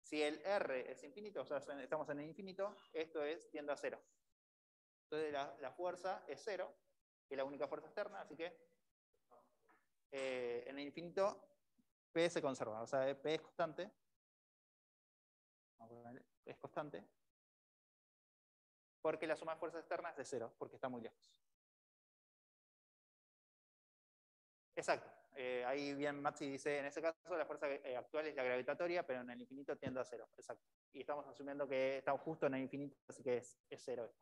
si el R es infinito, o sea, estamos en el infinito, esto tiende a cero. Entonces la fuerza es cero, que es la única fuerza externa, así que en el infinito P se conserva, o sea, P es constante. Es constante. Porque la suma de fuerzas externas es de cero, porque está muy lejos. Exacto. Ahí bien Maxi dice, en ese caso la fuerza actual es la gravitatoria, pero en el infinito tiende a cero. Exacto. Y estamos asumiendo que estamos justo en el infinito, así que es cero.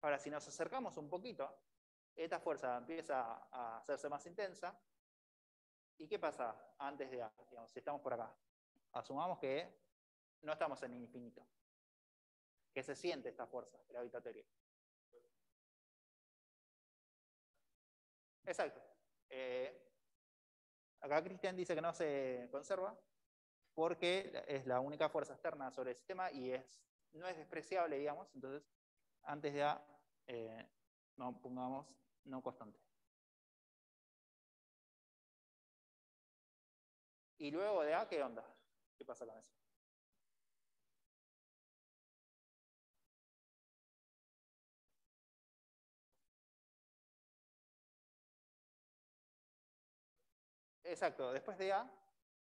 Ahora, si nos acercamos un poquito, esta fuerza empieza a hacerse más intensa. ¿Y qué pasa antes de A? Digamos, si estamos por acá. Asumamos que no estamos en el infinito. Que se siente esta fuerza gravitatoria. Exacto. Acá Cristian dice que no se conserva porque es la única fuerza externa sobre el sistema y no es despreciable, digamos. Entonces, antes de A, no pongamos no constante. Y luego de A, ¿qué onda? ¿Qué pasa con eso? Exacto, después de A,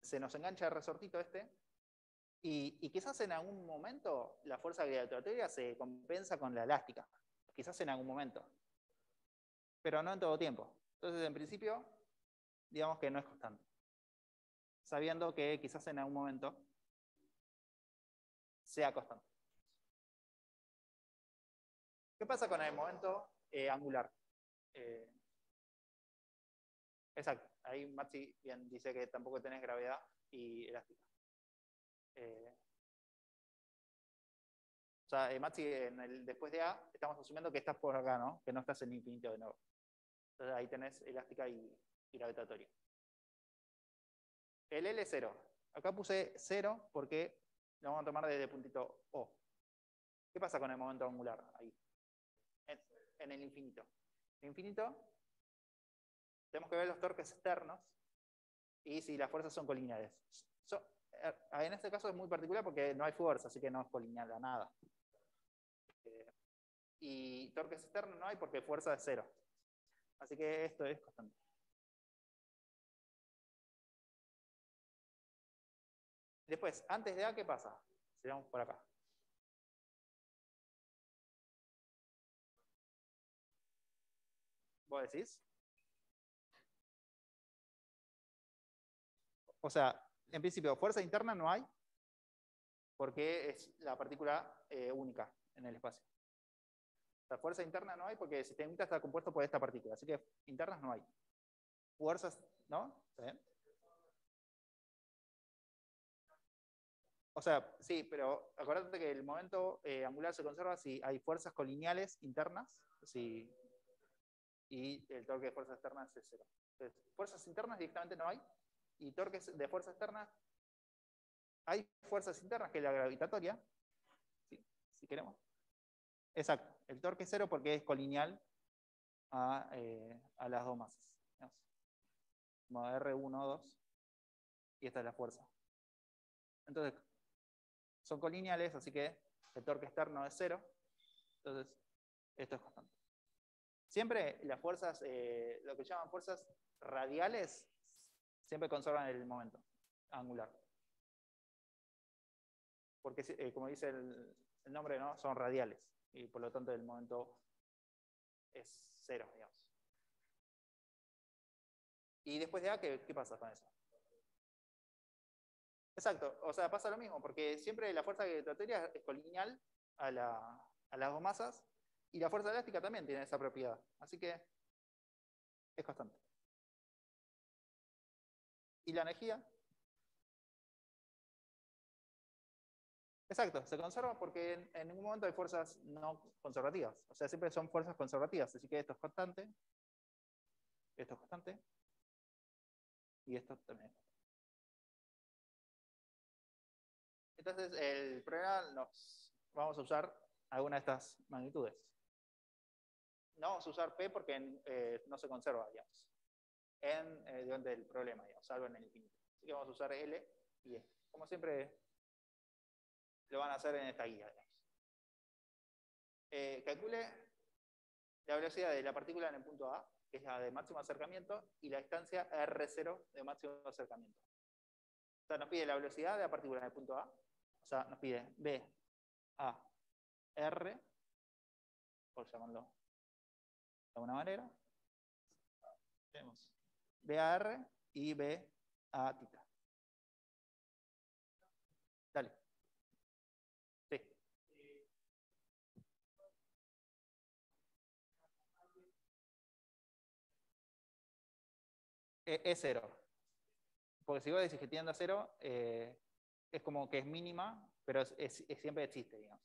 se nos engancha el resortito y quizás en algún momento la fuerza gravitatoria se compensa con la elástica. Quizás en algún momento. Pero no en todo tiempo. Entonces, en principio, digamos que no es constante. Sabiendo que quizás en algún momento sea constante. ¿Qué pasa con el momento angular? Exacto. Ahí Maxi bien dice que tampoco tenés gravedad y elástica. O sea, Maxi, después de A, estamos asumiendo que estás por acá, ¿no? Que no estás en el infinito de nuevo. Entonces ahí tenés elástica y gravitatoria. El L es 0. Acá puse 0 porque lo vamos a tomar desde el puntito O. ¿Qué pasa con el momento angular ahí? En el infinito. En el infinito tenemos que ver los torques externos y si las fuerzas son colineales. En este caso es muy particular porque no hay fuerza, así que no es colineal a nada. Y torques externos no hay porque fuerza es 0. Así que esto es constante. Después, antes de A, ¿qué pasa? Si vamos por acá. ¿Vos decís? O sea, en principio, fuerza interna no hay porque es la partícula única en el espacio. La fuerza interna no hay porque el sistema está compuesto por esta partícula, así que internas no hay. Fuerzas, ¿no? ¿Sí? O sea, sí, pero acuérdate que el momento angular se conserva si hay fuerzas colineales internas y el torque de fuerzas externas es 0. Entonces, fuerzas internas directamente no hay y torques de fuerzas externas hay fuerzas internas que es la gravitatoria, si queremos. Exacto, el torque es 0 porque es colineal a las dos masas. Como R1, 2 y esta es la fuerza. Entonces, son colineales, así que el torque externo es 0 Entonces, esto es constante. Siempre las fuerzas, lo que llaman fuerzas radiales, siempre conservan el momento angular. Porque, como dice el nombre, ¿no? Son radiales. Y por lo tanto el momento es cero, digamos. Y después de A, ¿qué pasa con eso? Exacto, o sea, pasa lo mismo, porque siempre la fuerza gravitatoria es colineal a las dos masas, y la fuerza elástica también tiene esa propiedad. Así que es constante. ¿Y la energía? Exacto, se conserva porque en ningún momento hay fuerzas no conservativas. O sea, siempre son fuerzas conservativas. Así que esto es constante, esto es constante, y esto también. Entonces, el problema vamos a usar alguna de estas magnitudes. No vamos a usar P porque no se conserva, digamos, durante el problema, digamos, salvo en el infinito. Así que vamos a usar L y E. Como siempre lo van a hacer en esta guía, digamos. Calcule la velocidad de la partícula en el punto A, que es la de máximo acercamiento, y la distancia R0 de máximo acercamiento. O sea, nos pide la velocidad de la partícula en el punto A, o sea, nos pide B, A, R, por llamarlo de alguna manera. Tenemos B a R y B a θ. Dale. Sí. Es cero. Porque si vos decís que tiende a cero, es como que es mínima, pero siempre existe, digamos.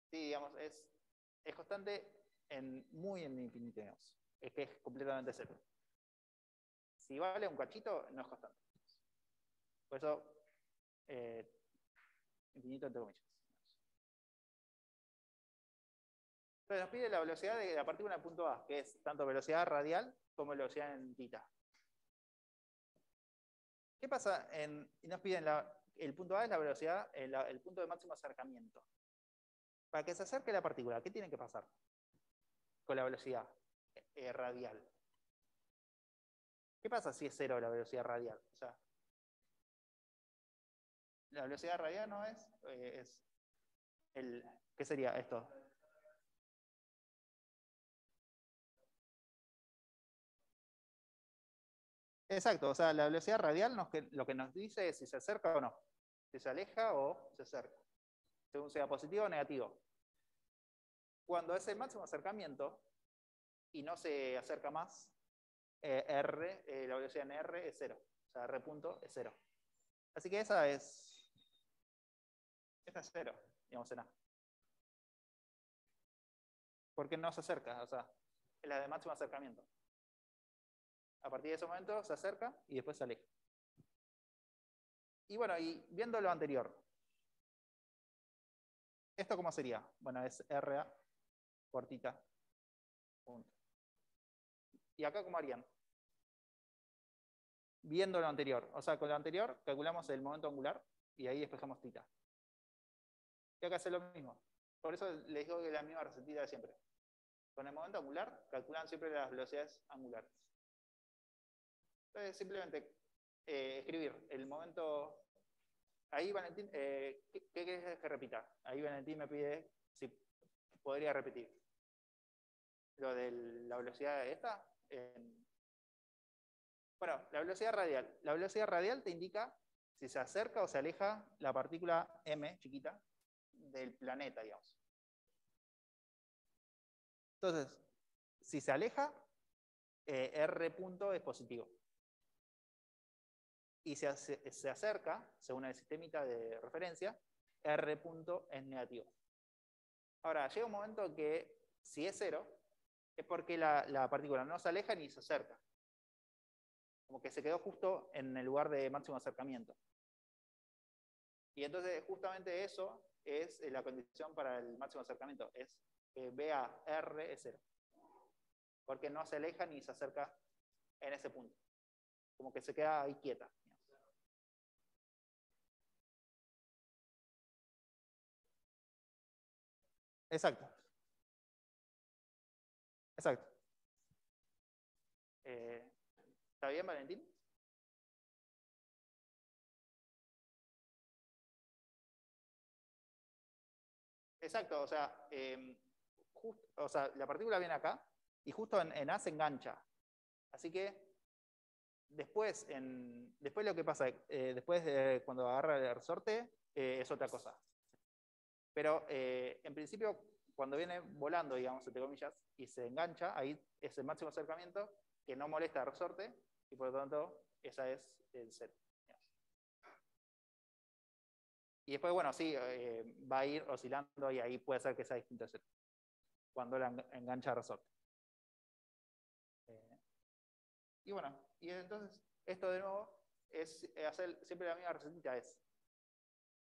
Sí, digamos, es constante muy en infinito, digamos. Es que es completamente cero. Si vale un cachito, no es constante. Por eso, infinito entre comillas. Entonces nos pide la velocidad de la partícula en el punto A, que es tanto velocidad radial como velocidad en θ. ¿Qué pasa? Y nos piden el punto A es la velocidad, el punto de máximo acercamiento. Para que se acerque la partícula, ¿qué tiene que pasar con la velocidad radial? ¿Qué pasa si es cero la velocidad radial? O sea, la velocidad radial no es ¿qué sería esto? Exacto, o sea, la velocidad radial lo que nos dice es si se acerca o no, si se aleja o se acerca, según sea positivo o negativo. Cuando es el máximo acercamiento y no se acerca más, la velocidad en R es cero, o sea, R punto es cero. Así que esta es cero, digamos en A. Porque no se acerca, o sea, es la de máximo acercamiento. A partir de ese momento se acerca y después se aleja. Y bueno, y viendo lo anterior, ¿esto cómo sería? Bueno, es RA por θ. Punto. ¿Y acá cómo harían? Viendo lo anterior. O sea, con lo anterior calculamos el momento angular y ahí despejamos θ. Y acá hace lo mismo. Por eso les digo que es la misma recetita de siempre. Con el momento angular calculan siempre las velocidades angulares. Entonces, simplemente escribir el momento. Ahí Valentín, ¿qué querés que repita? Ahí Valentín me pide si podría repetir. Lo de la velocidad de esta. Bueno, la velocidad radial. La velocidad radial te indica si se acerca o se aleja la partícula m, chiquita, del planeta, digamos. Entonces, si se aleja, R punto es positivo. Y si se acerca, según el sistemita de referencia, R punto es negativo. Ahora, llega un momento que si es cero, es porque la partícula no se aleja ni se acerca. Como que se quedó justo en el lugar de máximo acercamiento. Y entonces justamente eso es la condición para el máximo acercamiento, es que B a R es cero. Porque no se aleja ni se acerca en ese punto. Como que se queda ahí quieta. Exacto. Exacto. ¿Está bien, Valentín? Exacto, o sea, la partícula viene acá y justo en A se engancha. Así que después lo que pasa, después cuando agarra el resorte, es otra cosa. Pero en principio, cuando viene volando, digamos, entre comillas, y se engancha, ahí es el máximo acercamiento que no molesta al resorte y por lo tanto esa es el cero. Y después, bueno, sí, va a ir oscilando y ahí puede ser que sea distinto de cero cuando la engancha al resorte. Y bueno, y entonces esto de nuevo es hacer siempre la misma recetita, es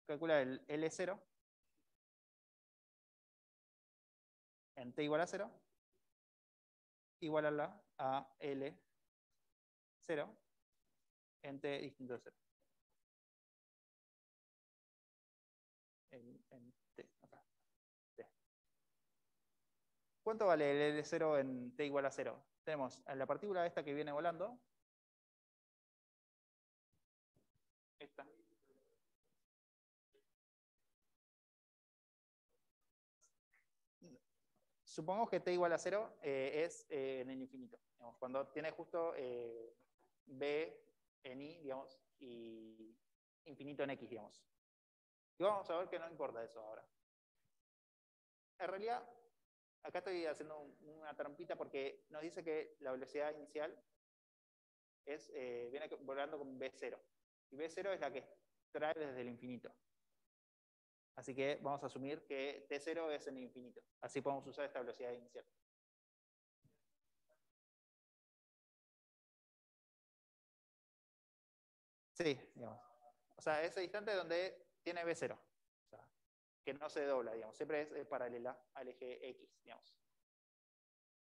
calcular el L0 en t igual a 0, igualarla a L0 en t distinto de 0. En t, acá, t. ¿Cuánto vale el L0 en t igual a 0? Tenemos a la partícula esta que viene volando, esta. Supongamos que t igual a 0 es en el infinito. Digamos, cuando tiene justo b en i, digamos, y infinito en x, digamos. Y vamos a ver que no importa eso ahora. En realidad, acá estoy haciendo una trampita porque nos dice que la velocidad inicial viene volando con b0. Y b0 es la que trae desde el infinito. Así que vamos a asumir que t0 es en el infinito. Así podemos usar esta velocidad inicial. Sí, digamos. O sea, ese instante donde tiene b0. O sea, que no se dobla, digamos. Siempre es paralela al eje x, digamos.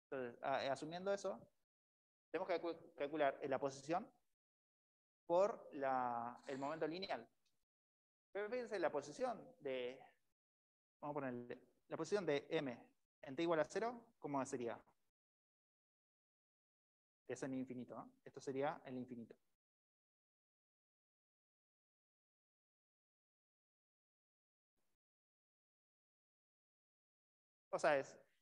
Entonces, asumiendo eso, tenemos que calcular la posición por el momento lineal. Pero fíjense, la posición vamos a ponerle, la posición de m en t igual a 0, ¿cómo sería? Que es en infinito, ¿no? Esto sería el infinito. O sea,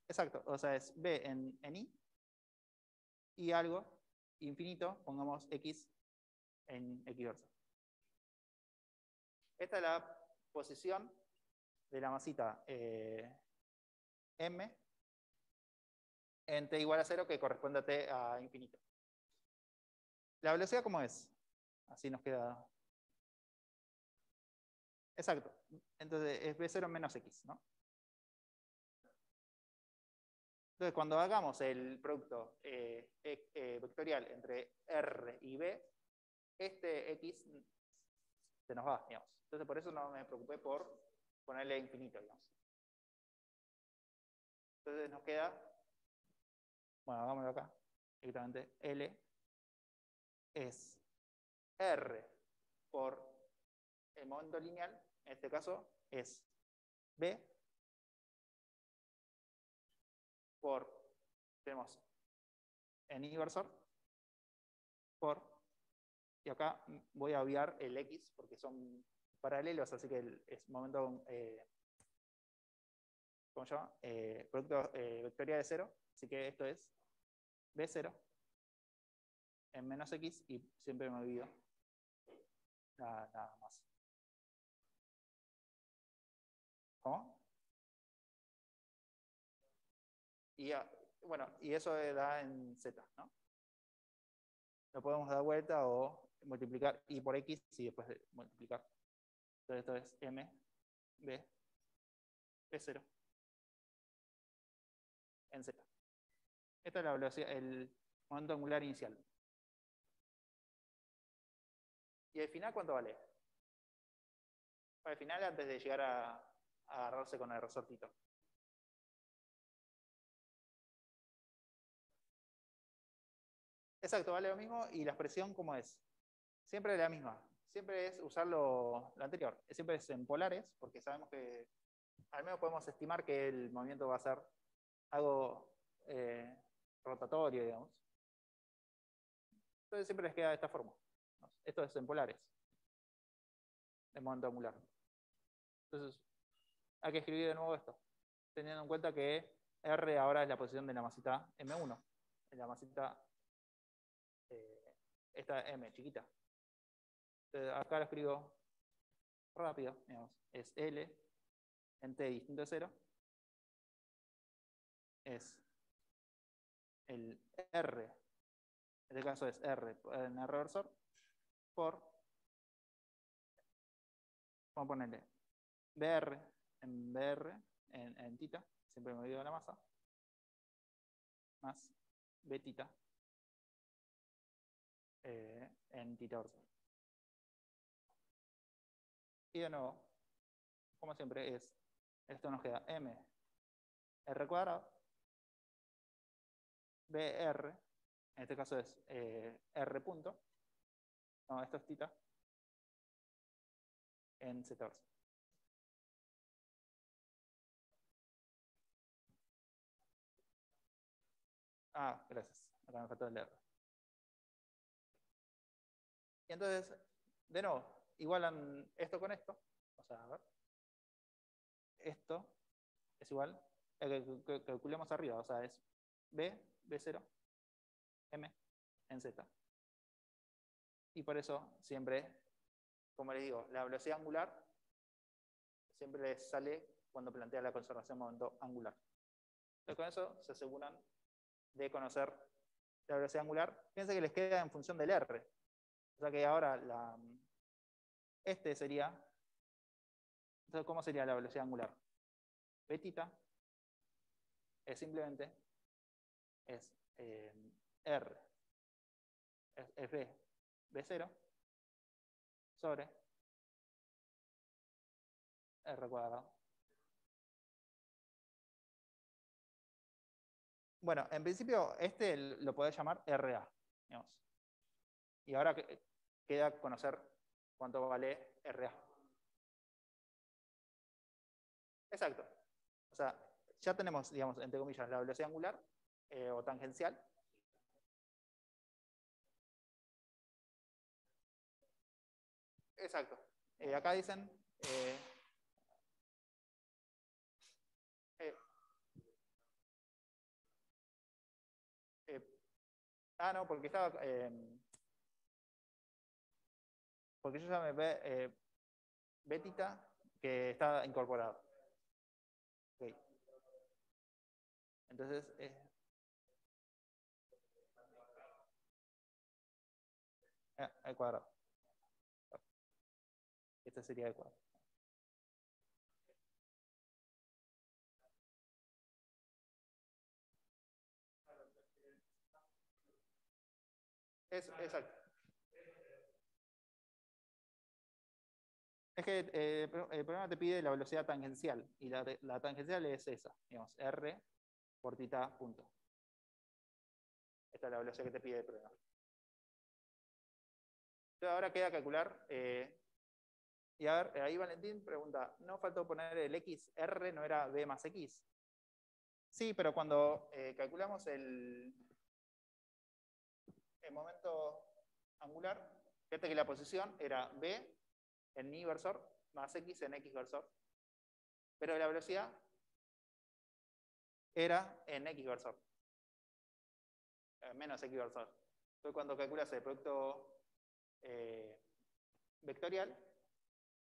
exacto, o sea, es b en i y algo infinito, pongamos x en x versa. Esta es la posición de la masita m en t igual a 0, que corresponde a t a infinito. ¿La velocidad cómo es? Así nos queda. Exacto. Entonces es b0 menos x, ¿no? Entonces, cuando hagamos el producto vectorial entre r y b, este x se nos va, digamos. Entonces, por eso no me preocupé por ponerle infinito, digamos. Entonces nos queda, bueno, hagámoslo acá, directamente, L es R por el momento lineal, en este caso es B por, tenemos en inversor, por, y acá voy a obviar el X porque son paralelos, así que es momento, ¿cómo se llama? Producto vectorial de 0, así que esto es B0 en menos X y siempre me olvido nada más. ¿Cómo? Y bueno, y eso da en Z, ¿no? Lo podemos dar vuelta o multiplicar y por X y después de multiplicar. Entonces esto es M, B, B0 en Z. Esta es la velocidad, el momento angular inicial. ¿Y el final cuánto vale? Al final, antes de llegar a agarrarse con el resortito. Exacto, vale lo mismo. ¿Y la expresión cómo es? Siempre es la misma. Siempre es usar lo anterior. Siempre es en polares, porque sabemos que al menos podemos estimar que el movimiento va a ser algo rotatorio, digamos. Entonces siempre les queda de esta forma. Esto es en polares, el momento angular. Entonces hay que escribir de nuevo esto, teniendo en cuenta que R ahora es la posición de la masita M1, en la masita esta M chiquita. Entonces acá lo escribo rápido, digamos, es L en T distinto de 0, es el R, en este caso es R en R reversor, por, vamos a ponerle BR en BR en tita, siempre me olvido de la masa, más B tita en tita versor. Y de nuevo, como siempre, esto nos queda M R cuadrado, BR, en este caso es R punto, no, esto es tita, en Z versor. Ah, gracias, acá me faltó el R. Y entonces, de nuevo, igualan esto con esto, o sea, a ver, esto es igual, que calculemos arriba, o sea, es B, B0, M en Z. Y por eso siempre, como les digo, la velocidad angular siempre les sale cuando plantea la conservación de momento angular. Entonces con eso se aseguran de conocer la velocidad angular. Fíjense que les queda en función del R. O sea que ahora este sería, entonces ¿cómo sería la velocidad angular? Betita es simplemente R, es B, B0 sobre R cuadrado. Bueno, en principio este lo podés llamar RA, digamos. Y ahora queda conocer cuánto vale RA. Exacto. O sea, ya tenemos, digamos, entre comillas, la velocidad angular o tangencial. Exacto. Acá dicen eh, no, porque estaba porque yo ya me ve betita que está incorporado. Okay. Entonces al cuadrado. Este sería el cuadrado. Exacto. Es que el programa te pide la velocidad tangencial y la tangencial es esa, digamos, R por tita punto. Esta es la velocidad que te pide el programa. Entonces ahora queda calcular, y a ver, ahí Valentín pregunta, ¿no faltó poner el X? ¿R no era B más X? Sí, pero cuando calculamos el momento angular, fíjate que la posición era B en Y versor más X en X versor, pero la velocidad era en X versor, menos X versor. Entonces cuando calculas el producto vectorial,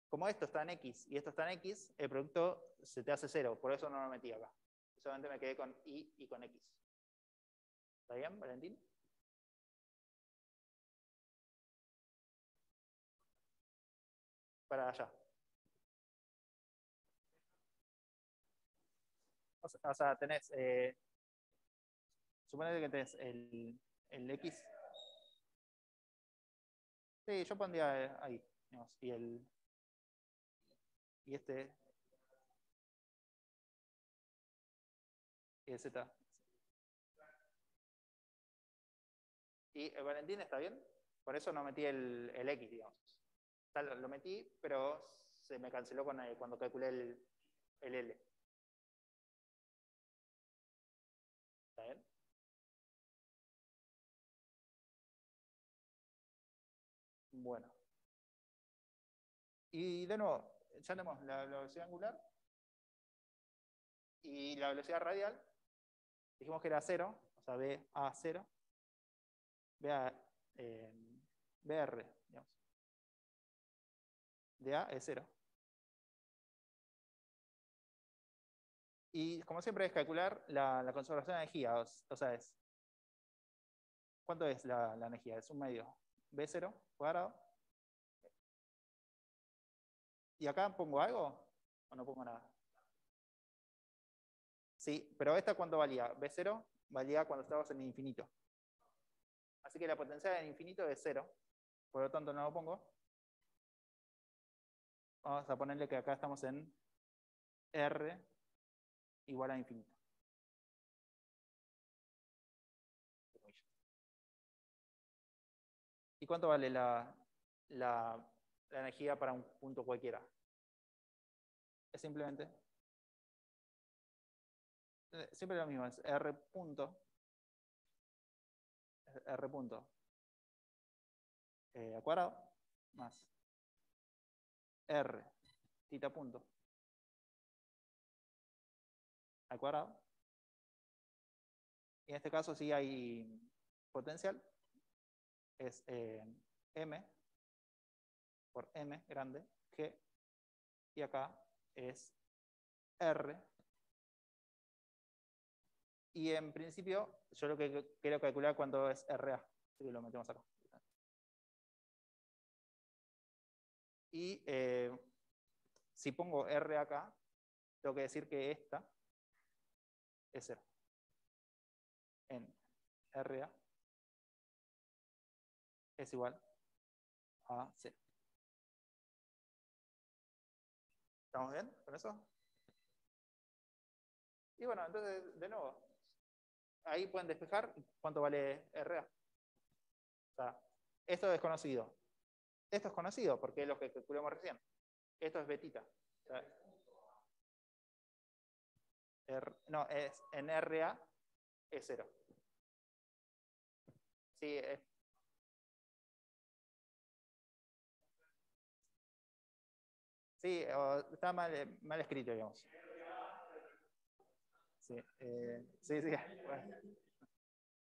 como esto está en X y esto está en X, el producto se te hace 0, por eso no lo metí acá. Solamente me quedé con Y y con X. ¿Está bien, Valentín? Para allá. O sea tenés, suponete que tenés el X. Sí, yo pondría ahí, digamos, y este, y el Z. Y el Valentín está bien, por eso no metí el X, digamos. O sea, lo metí, pero se me canceló cuando calculé el L. ¿Está bien? Bueno. Y de nuevo, ya tenemos la velocidad angular y la velocidad radial. Dijimos que era 0, o sea, B a 0. B a BR, digamos. DA es 0. Y como siempre es calcular la conservación de energía, o sea, ¿cuánto es la energía? Es un medio. B0 cuadrado. ¿Y acá pongo algo o no pongo nada? Sí, pero ¿esta cuánto valía? B0 valía cuando estabas en el infinito. Así que la potencial en infinito es 0. Por lo tanto no lo pongo. Vamos a ponerle que acá estamos en R igual a infinito. ¿Y cuánto vale la energía para un punto cualquiera? Es simplemente siempre lo mismo, es R punto al cuadrado más R tita punto al cuadrado. Y en este caso sí hay potencial, es M por M grande, G, y acá es R. Y en principio yo lo que quiero calcular cuánto es RA, así que lo metemos acá. Y si pongo R acá, tengo que decir que esta es 0 en RA es igual a 0. ¿Estamos bien con eso? Y bueno, entonces, de nuevo, ahí pueden despejar cuánto vale RA. O sea, esto es desconocido. Esto es conocido porque es lo que calculamos recién. Esto es betita. O sea, no, es en RA es 0. Sí, sí, está mal escrito, digamos. Sí, sí, sí, bueno,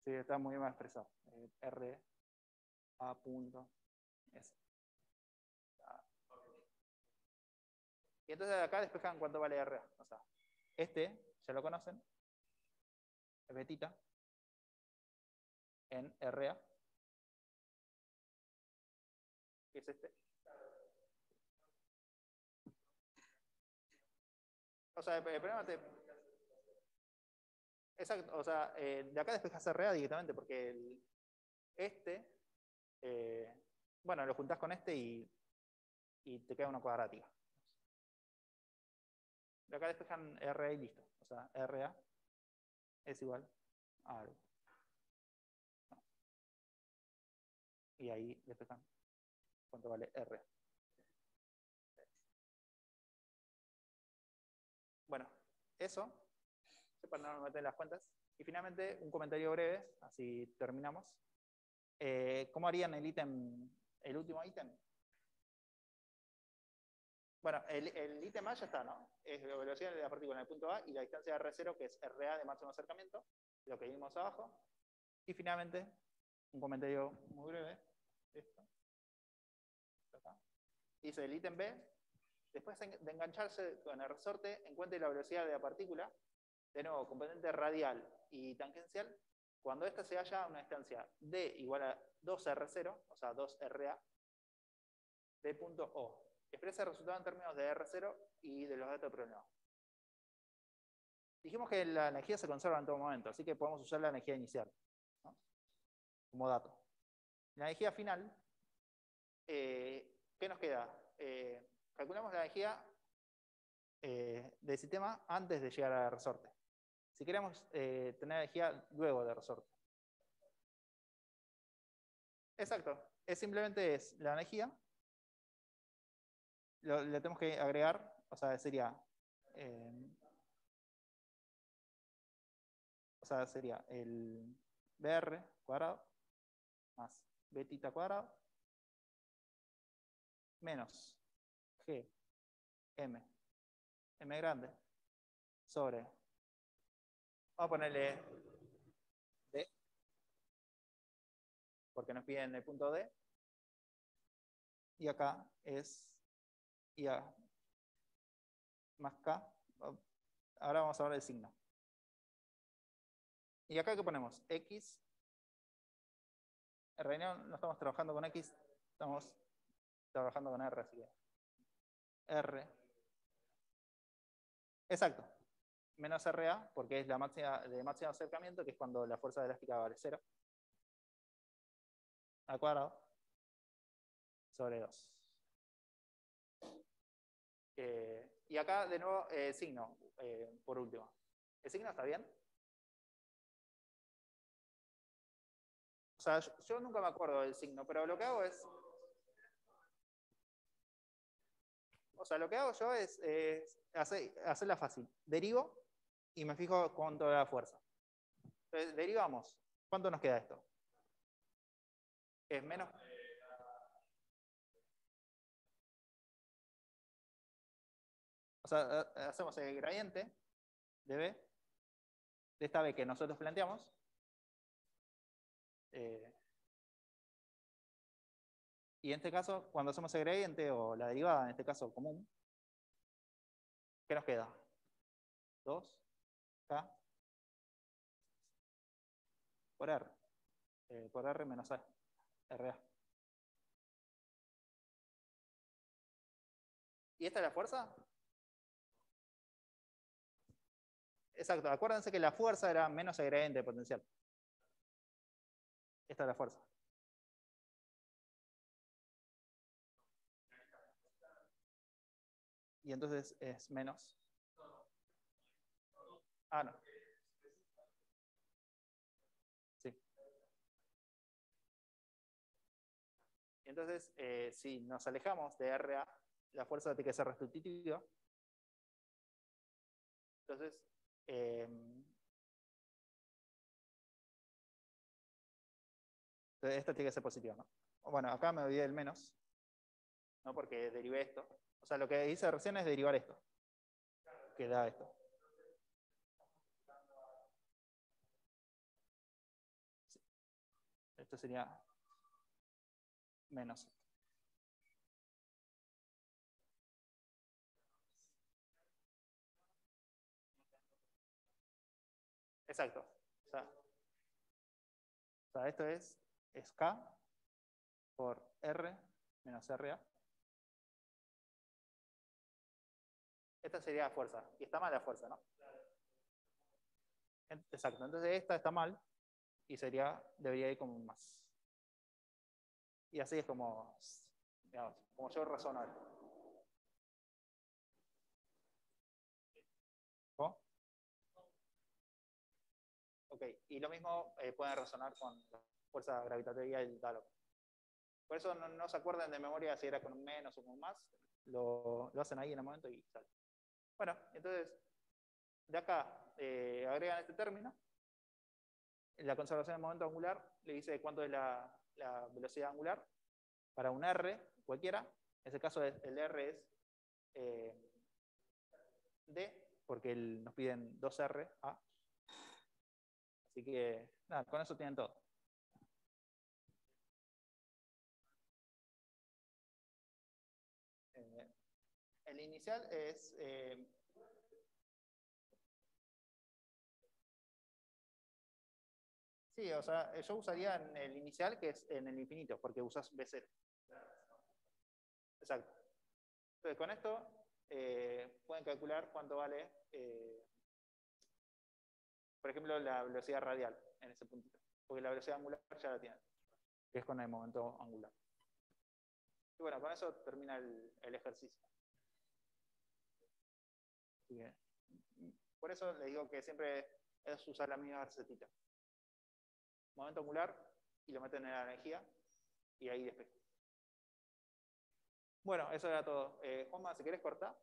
sí, está muy mal expresado. R A punto S. Y entonces acá despejan cuánto vale RA. O sea, este, ya lo conocen, es betita en RA, que es este. O sea, el problema exacto, o sea, de acá despejas RA directamente porque este, eh, bueno, lo juntás con este y te queda una cuadrática. De acá despejan RA y listo. O sea, RA es igual a algo. Y ahí despejan cuánto vale RA. Bueno, eso, para no meter las cuentas. Y finalmente, un comentario breve, así terminamos. ¿Cómo harían el último ítem? Bueno, el ítem A ya está, ¿no? Es la velocidad de la partícula en el punto A y la distancia de R0, que es RA de máximo acercamiento, lo que vimos abajo. Y finalmente, un comentario muy breve. Esto. Acá. Dice el ítem B, después de engancharse con el resorte, encuentre la velocidad de la partícula, de nuevo, componente radial y tangencial, cuando ésta se halla a una distancia D igual a 2R0, o sea, 2RA, de punto O. Expresa el resultado en términos de R0 y de los datos de problema. Dijimos que la energía se conserva en todo momento, así que podemos usar la energía inicial, ¿no? Como dato. La energía final, ¿qué nos queda? Calculamos la energía del sistema antes de llegar al resorte. Si queremos tener energía luego del resorte. Exacto, simplemente es la energía, le tenemos que agregar, o sea, sería O sea, sería el BR cuadrado más B tita cuadrado menos G M grande sobre, vamos a ponerle D, porque nos piden el punto D, y acá es IA más K. Ahora vamos a ver el signo. Y acá, ¿qué ponemos? X. En realidad no estamos trabajando con X, estamos trabajando con R, así que R. Exacto. Menos RA, porque es la máxima de máximo acercamiento, que es cuando la fuerza elástica vale 0. Al cuadrado sobre 2. Y acá, de nuevo, signo, por último. ¿El signo está bien? O sea, yo nunca me acuerdo del signo, pero lo que hago es... O sea, lo que hago yo es hacerla fácil. Derivo y me fijo cuánto da la fuerza. Entonces, derivamos. ¿Cuánto nos queda esto? Es menos... O sea, hacemos el gradiente de B, de esta B que nosotros planteamos. Y en este caso, cuando hacemos el gradiente o la derivada, en este caso común, ¿qué nos queda? 2K por R. Por R menos A. RA. ¿Y esta es la fuerza? Exacto. Acuérdense que la fuerza era menos el gradiente potencial. Esta es la fuerza. Y entonces es menos. Ah, no. Sí. Entonces, si nos alejamos de RA, la fuerza tiene que ser restitutiva. Entonces, esta tiene que ser positiva, ¿no? Bueno, acá me olvidé del menos, ¿no? Porque derivé esto. O sea, lo que hice recién es derivar esto, que da esto. Sí. Esto sería menos. Exacto. O sea, esto es K por R menos RA. Esta sería la fuerza. Y está mal la fuerza, ¿no? Exacto. Entonces esta está mal y debería ir como más. Y así es como, digamos, como yo razono esto. ¿Cómo? Ok, y lo mismo pueden razonar con la fuerza gravitatoria del Dalok. Por eso no se acuerden de memoria si era con un menos o con un más. Lo hacen ahí en el momento y sale. Bueno, entonces, de acá agregan este término. La conservación del momento angular le dice cuánto es la velocidad angular para un R cualquiera. En este caso el R es D, porque nos piden 2R A. Así que, nada, con eso tienen todo. El inicial es... sí, o sea, yo usaría en el inicial, que es en el infinito, porque usas B0. Exacto. Entonces, con esto pueden calcular cuánto vale, por ejemplo, la velocidad radial en ese puntito. Porque la velocidad angular ya la tienen, que es con el momento angular. Y bueno, con eso termina el ejercicio. Así que, por eso les digo que siempre es usar la misma recetita. Momento angular y lo meten en la energía y ahí despejo. Bueno, eso era todo. Juanma, si querés cortar.